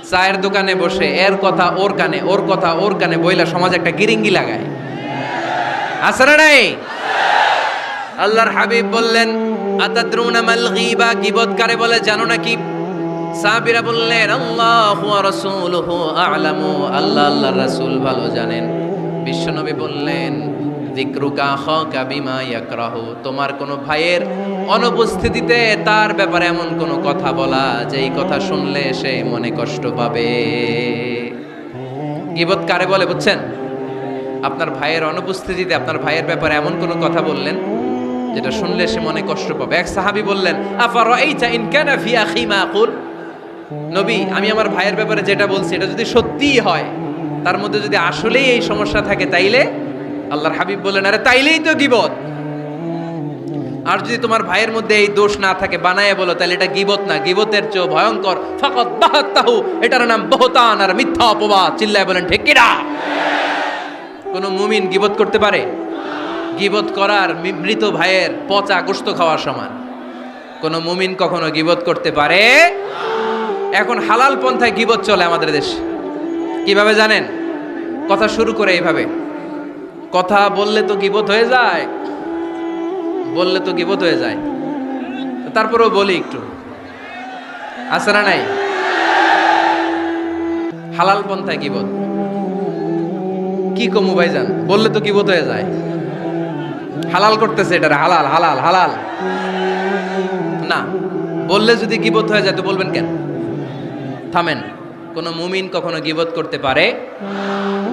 চায়ের দোকানে বসে এর কথা ওর কানে, ওর কথা ওর কানে বইলা সমাজ একটা গিরিঙ্গি লাগায়। আছে না নাই? আল্লাহর হাবিব বললেন, আতাদরুনা মাল গীবা, গীবত কারে বলে জানো নাকি? সাহাবীরা বললেন আল্লাহু ওয়া রাসূলুহু আ'লামু, আল্লাহ আল্লাহর রাসূল ভালো জানেন। বিশ্বনবী বললেন যিকরুকা আখাকা বিমা ইয়াকরাহু, তোমার কোনো ভাইয়ের অনুপস্থিতিতে তার ব্যাপারে এমন কোনো কথা বলা যেই কথা শুনলে সে মনে কষ্ট পাবে। গীবত কারে বলে বুঝছেন? আপনার ভাইয়ের অনুপস্থিতিতে আপনার ভাইয়ের ব্যাপারে এমন কোনো কথা বললেন যেটা শুনলে সে মনে কষ্ট পাবে। এক সাহাবী বললেন আফারাইতা ইন কানা ফি আখি মা আকুল, নবী আমি আমার ভাইয়ের ব্যাপারে যেটা বলছি এটা যদি সত্যিই হয়, তার মধ্যে যদি আসলেই এই সমস্যা থাকে, তাইলে আল্লাহর হাবিব বললেন আরে তাইলেই তো গীবত। আর যদি তোমার ভাইয়ের মধ্যে এই দোষ না থাকে বানায়ে বলো, তাহলে এটা গীবত না, গীবতের চেয়ে ভয়ঙ্কর। ফাকাত বাহাতাহু, এটার নাম বহতান আর মিথ্যা অপবাদ। চিল্লায় বলেন ঠিক কিনা? কোন মুমিন গীবত করতে পারে? গীবত করার মৃত ভাইয়ের পচা গোশত খাওয়ার সমান। কোন মুমিন কখনো গীবত করতে পারে? এখন হালাল পন্থায় গীবত চলে আমাদের দেশে। কিভাবে জানেন? কথা শুরু করে এইভাবে, কথা বললে তো গীবত হয়ে যায়, বললে তো গীবত হয়ে যায়, তারপরেও বলি একটু, আছে না নাই? হালাল পন্থায় গীবত কি কমু ভাইজান, বললে তো গীবত হয়ে যায়। হালাল করতেছে এটা, হালাল হালাল হালাল না, বললে যদি গীবত হয়ে যায় তো বলবেন কেন? থামেন। কোন মুমিন কখনো গীবত করতে পারে?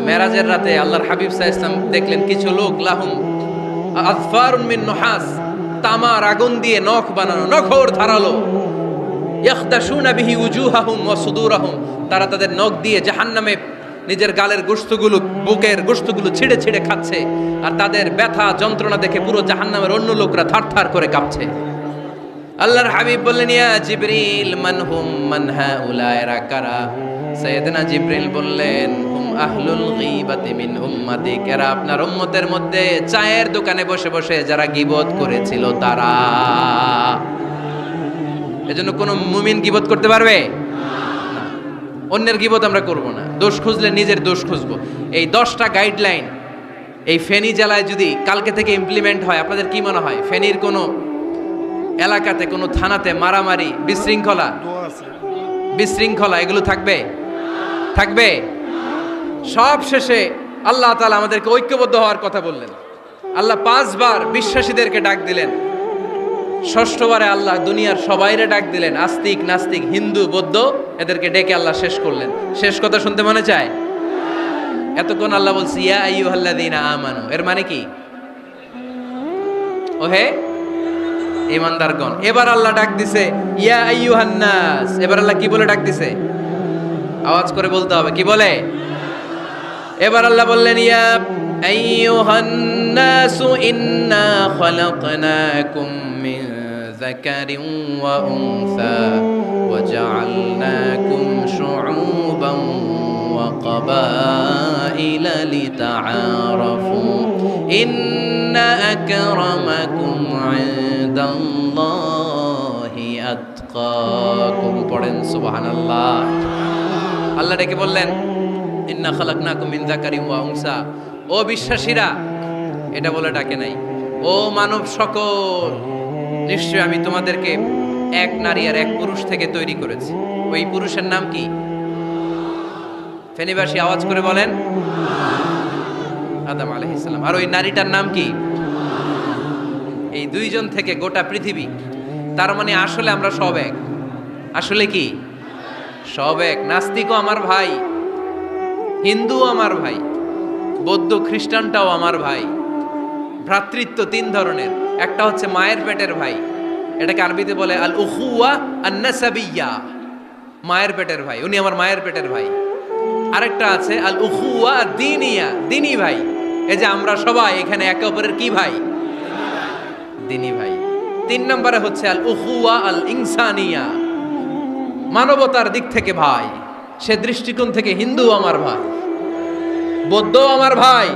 মেরাজের রাতে আল্লাহর হাবিব সাল্লাল্লাহু আলাইহি ওয়াসাল্লাম দেখলেন কিছু লোক লাহুম আযফারুন মিন নুহাস, তামার আগুন দিয়ে নখ বানানো, নখর ধারালো, ইয়াখদাশুনা বিহি উজুহাহুম ওয়া সুদুরাহুম, তারা তাদের নখ দিয়ে জাহান্নামে নিজের গালের গোশতগুলো, বুকের গোশতগুলো ছিঁড়ে ছিঁড়ে খাচ্ছে। আর তাদের ব্যথা যন্ত্রণা দেখে পুরো জাহান্নামের অন্য লোকরা থারথার করে কাঁপছে। আল্লাহর হাবিব বললেন ইয়া জিবরিল মান হুম মান হাউলা, এরা কারা? সাইয়েদনা জিবরিল বললেন হুম আহলুল গীবাতি মিন উম্মাতিক, এরা আপনার উম্মতের মধ্যে চায়ের দোকানে বসে বসে যারা গীবত করেছিল তারা। এজন্য কোন মুমিন গীবত করতে পারবে না। অন্যের গীবত আমরা করব না, দোষ খুঁজলে নিজের দোষ খুঁজবো। এই 10টা গাইডলাইন এই ফেনী জেলায় যদি কালকে থেকে ইমপ্লিমেন্ট হয়, আপনাদের কি মনে হয় ফেনীর কোনো এলাকাতে কোনো থানাতে মারামারি বিশৃঙ্খলা এগুলো থাকবে? থাকবে? সব শেষে আল্লাহ তাআলা আমাদেরকে ঐক্যবদ্ধ হওয়ার কথা বললেন। আল্লাহ 5 বার বিশ্বাসীদেরকে ডাক দিলেন, 6ষ্ঠবারে আল্লাহ দুনিয়ার সবাইরে ডাক দিলেন, আস্তিক নাস্তিক হিন্দু বৌদ্ধ এদেরকে ডেকে আল্লাহ শেষ করলেন। শেষ কথা শুনতে মনে চায়? এতক্ষণ আল্লাহ বলছে ইয়া আইয়ুহাল্লাযীনা আমানু, এর মানে কি? ওহে ঈমানদারগণ। এবার আল্লাহ ডাক দিছে ইয়া আইয়ুহান নাস। এবার আল্লাহ কি বলে ডাক দিছে? আওয়াজ করে বলতে হবে, কি বলে? এবার আল্লাহ বললেন ইয়া আইয়ুহান নাস ইন্না খালাকনাকুম মিন যাকারিন ওয়া উনসা ওয়া জাআলনাকুম শুউবান ওয়া ক্বাবাইলা লিতাআরাফু ইন্না আকরামাকুম ইনদাল্লাহি আতকাকুম। পড়েন সুবহানাল্লাহ। আল্লাহ ডেকে বললেন ইন্না খালাকনাকুম মিন যাকারিন ওয়া উনসা, ও বিশ্বাসীরা, এটা বলে ডাকে নাই, ও মানব সকল, নিশ্চয় আমি তোমাদেরকে এক নারী আর এক পুরুষ থেকে তৈরি করেছি। ওই পুরুষের নাম কি? ফেনীবাসী আওয়াজ করে বলেন আদম আলাইহিস সালাম। আর ওই নারীটার নাম কি? এই দুইজন থেকে গোটা পৃথিবী। তার মানে আসলে আমরা সব এক। আসলে কি? সব এক। নাস্তিকও আমার ভাই, হিন্দুও আমার ভাই, বৌদ্ধ খ্রিস্টানটাও আমার ভাই। ভ্রাতৃত্ব 3 ধরনের। একটা হচ্ছে মায়ের পেটের ভাই, এটাকে আরবিতে বলে আল উখুয়া আন নাসাবিয়্যা, মায়ের পেটের ভাই, উনি আমার মায়ের পেটের ভাই। আরেকটা আছে আল উখুয়া দ্বীনিয়া, দ্বীনি ভাই। এই যে আমরা সবাই এখানে একে অপরের কি ভাই? দ্বীনি ভাই। 3 নম্বরে হচ্ছে আল উখুয়া আল ইনসানিয়া, মানবতার দিক থেকে ভাই। সে দৃষ্টিকোণ থেকে হিন্দু আমার ভাই, বৌদ্ধ আমার ভাই,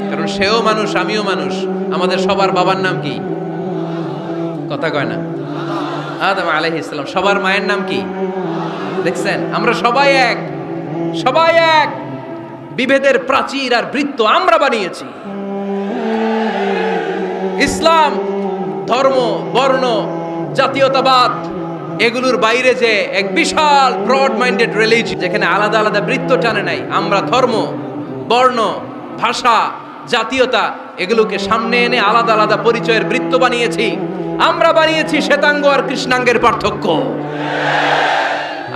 কারণ সেও মানুষ আমিও মানুষ। আমাদের সবার বাবার নাম কি? কথা কয় না? আদম আলাইহিস সালাম। সবার মায়ের নাম কি? দেখছেন, আমরা সবাই এক, সবাই এক। বিভেদের প্রাচীর আর বৃত্ত আমরা বানিয়েছি। ইসলাম ধর্ম বর্ণ জাতীয়তাবাদ এগুলোর বাইরে যে এক বিশাল ব্রড মাইন্ডেড রিলিজিয়ন, যেখানে আলাদা আলাদা বৃত্ত টানে নাই। আমরা ধর্ম, বর্ণ, ভাষা, জাতীয়তা এগুলোকে সামনে এনে আলাদা আলাদা পরিচয়ের বৃত্ত বানিয়েছি। আমরা বানিয়েছি শ্বেতাঙ্গ আর কৃষ্ণাঙ্গের পার্থক্য।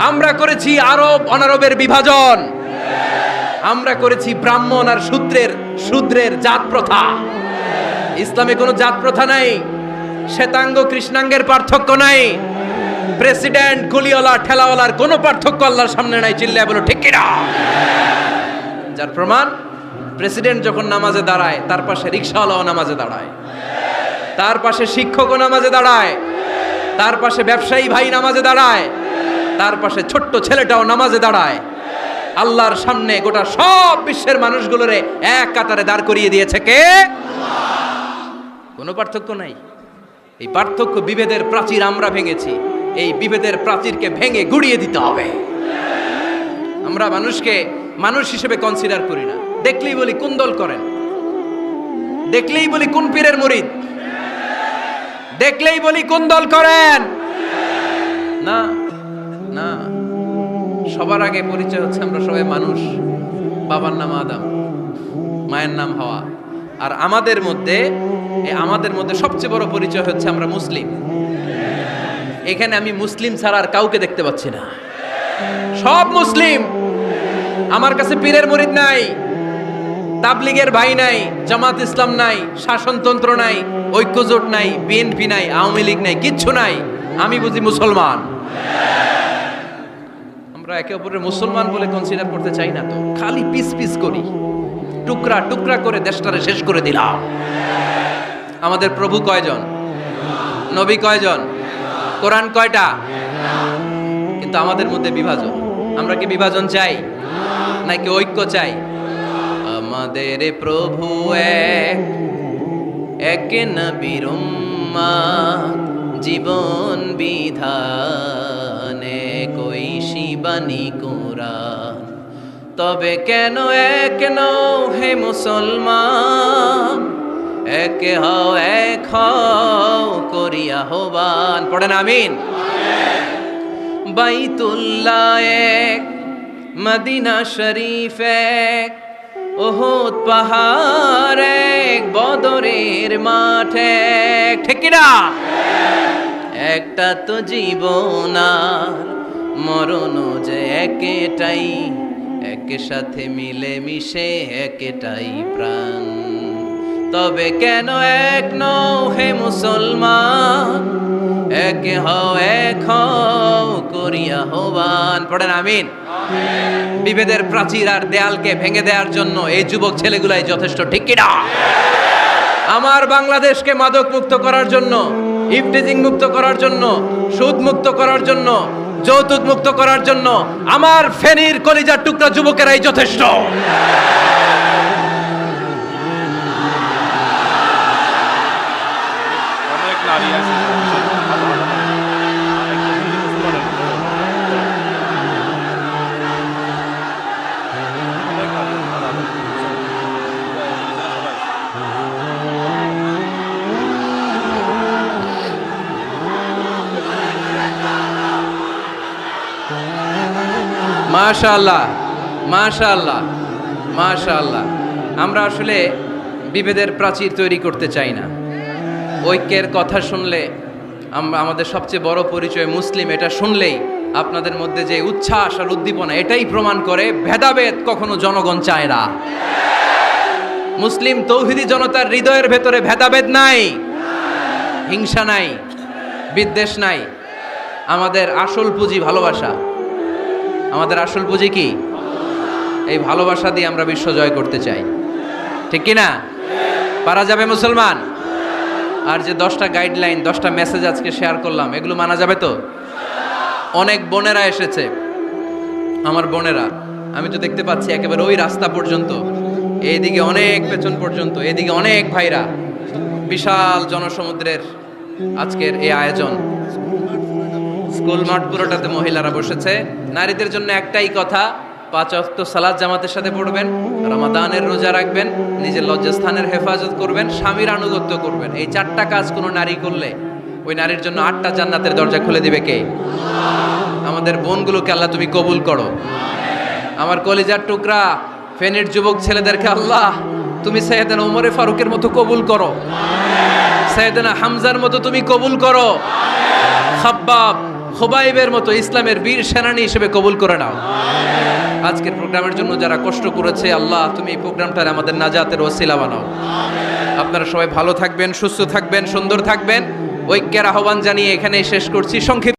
আমরা করেছি আরব অনারবের বিভাজন। আমরা করেছি ব্রাহ্মণ আর শূদ্রের জাত প্রথা। ইসলামে কোনো জাত প্রথা নাই, শ্বেতাঙ্গ কৃষ্ণাঙ্গের পার্থক্য নাই, প্রেসিডেন্ট গুলিওয়ালা ঠেলাওয়ালার কোনো পার্থক্য আল্লাহর সামনে নাই। চিল্লায় বলো ঠিক কিনা? যার প্রমাণ, প্রেসিডেন্ট যখন নামাজে দাঁড়ায় তার পাশে রিকশাওয়ালাও নামাজে দাঁড়ায়, তার পাশে শিক্ষকও নামাজে দাঁড়ায়, তার পাশে ব্যবসায়ী ভাই নামাজে দাঁড়ায়, তার পাশে ছোট্ট ছেলেটাও নামাজে দাঁড়ায়। আল্লাহর সামনে গোটা সব বিশ্বের মানুষগুলোরে এক কাতারে দাঁড় করিয়ে দিয়েছে কে? কোনো পার্থক্য নাই। এই পার্থক্য বিভেদের প্রাচীর আমরা ভেঙেছি। এই বিভেদের প্রাচীরকে ভেঙে গুড়িয়ে দিতে হবে। আমরা মানুষকে মানুষ হিসেবে কনসিডার করি না। দেখলেই বলি কোন দল করেন, দেখলেই বলি কোন পীরের মুরিদ, দেখলেই বলি কোন দল করেন। না না, সবার আগে পরিচয় হচ্ছে আমরা সবাই মানুষ। বাবার নাম আদম, মায়ের নাম হাওয়া। আর আমাদের মধ্যে সবচেয়ে বড় পরিচয় হচ্ছে আমরা মুসলিম। এখানে আমি মুসলিম ছাড়া আর কাউকে দেখতে পাচ্ছি না। সব মুসলিম। আমার কাছে পীরের মুরিদ নাই, তাবলিগের ভাই নাই, জামাত ইসলাম নাই, শাসনতন্ত্র নাই, ঐক্যজোট নাই, বিএনপি নাই, আওয়ামী লীগ নাই, কিচ্ছু নাই। আমি বুঝি মুসলমান। আমরা একে অপরের মুসলমান বলে কনসিডার করতে চাই না তো, খালি পিস পিস করি, টুকরা টুকরা করে দেশটারে শেষ করে দিলাম। আমাদের প্রভু কয়জন? নবী কয়জন? কোরআন কয়টা? কিন্তু আমাদের মধ্যে বিভাজন। আমরা কি বিভাজন চাই নাকি ঐক্য চাই? আমাদের প্রভু এক, এক নবীর উম্মত, জীবন বিধানে কই শিবানী কোরআন। তবে কেন এক নও হে মুসলমান? এক হও, এক হও করিয়া আহ্বান। পড়েন আমিন। বাইতুল্লাহ এক, মদিনা শরীফ এক, উহুদ পাহাড় এক, বদরের মাঠ এক। ঠিক কিনা? একটা তো জীবন আর মরণ যে একটাই, একের সাথে মিলে মিশে একটাই প্রাণ। তবে কেন এক নও হে মুসলমান? এক হও, এক হও করিয়া আহ্বান। পড়েন আমিন। বিভেদের প্রাচীর আর দেয়ালকে ভেঙে দেওয়ার জন্য এই যুবক ছেলেগুলাই যথেষ্ট। ঠিক কিনা? আমার বাংলাদেশকে মাদক মুক্ত করার জন্য, ইফটিজিং মুক্ত করার জন্য, সুদ মুক্ত করার জন্য, যৌতুক মুক্ত করার জন্য আমার ফেনীর কলিজার টুকরা যুবকেরাই যথেষ্ট। অনেক নারী আছে। মাশাআল্লাহ, মাশাআল্লাহ, মাশাআল্লাহ। আমরা আসলে বিভেদের প্রাচীর তৈরি করতে চাই না। ঐক্যের কথা শুনলে আমরা, আমাদের সবচেয়ে বড় পরিচয় মুসলিম, এটা শুনলেই আপনাদের মধ্যে যে উচ্ছ্বাস আর উদ্দীপনা, এটাই প্রমাণ করে ভেদাভেদ কখনো জনগণ চায় না। মুসলিম তৌহিদি জনতার হৃদয়ের ভেতরে ভেদাভেদ নাই, হিংসা নাই, বিদ্বেষ নাই। আমাদের আসল পুঁজি ভালোবাসা। আমাদের আসল পুঁজি কি? এই ভালোবাসা দিয়ে আমরা বিশ্ব জয় করতে চাই। ঠিক কি না? পারা যাবে মুসলমান? আর যে 10টা গাইডলাইন, 10টা মেসেজ আজকে শেয়ার করলাম, এগুলো মানা যাবে তো? অনেক বোনেরা এসেছে, আমার বোনেরা, আমি তো দেখতে পাচ্ছি একেবারে ওই রাস্তা পর্যন্ত, এইদিকে অনেক পেছন পর্যন্ত, এদিকে অনেক ভাইরা। বিশাল জনসমুদ্রের আজকের এই আয়োজন। স্কুল মাঠ পুরোটাতে মহিলারা বসেছে। নারীদের জন্য একটাই কথা, 5 ওয়াক্ত সালাত জামাতের সাথে পড়বেন, রমাদানের রোজা রাখবেন, নিজের লজ্জাস্থানের হেফাজত করবেন, স্বামীর আনুগত্য করবেন। এই 4টা কাজ কোনো নারী করলে ওই নারীর জন্য 8টা জান্নাতের দরজা খুলে দিবে কে? আমাদের বোনগুলোকে আল্লাহ তুমি কবুল করো। আমার কলিজার টুকরা ফেনীর যুবক ছেলেদেরকে আল্লাহ তুমি সাইয়েদনা ওমরে ফারুকের মতো কবুল করো, সাইয়েদনা হামজার মতো তুমি কবুল করো, খাব্বাব খুবাইবের মতো ইসলামের বীর সেনানী হিসেবে কবুল করে নাও। আজকের প্রোগ্রামের জন্য যারা কষ্ট করেছে আল্লাহ তুমি এই প্রোগ্রামটার আমাদের নাজাতের ওসিলা বানাও। আপনারা সবাই ভালো থাকবেন, সুস্থ থাকবেন, সুন্দর থাকবেন। ঐক্যের আহ্বান জানিয়ে এখানেই শেষ করছি। সংক্ষিপ্ত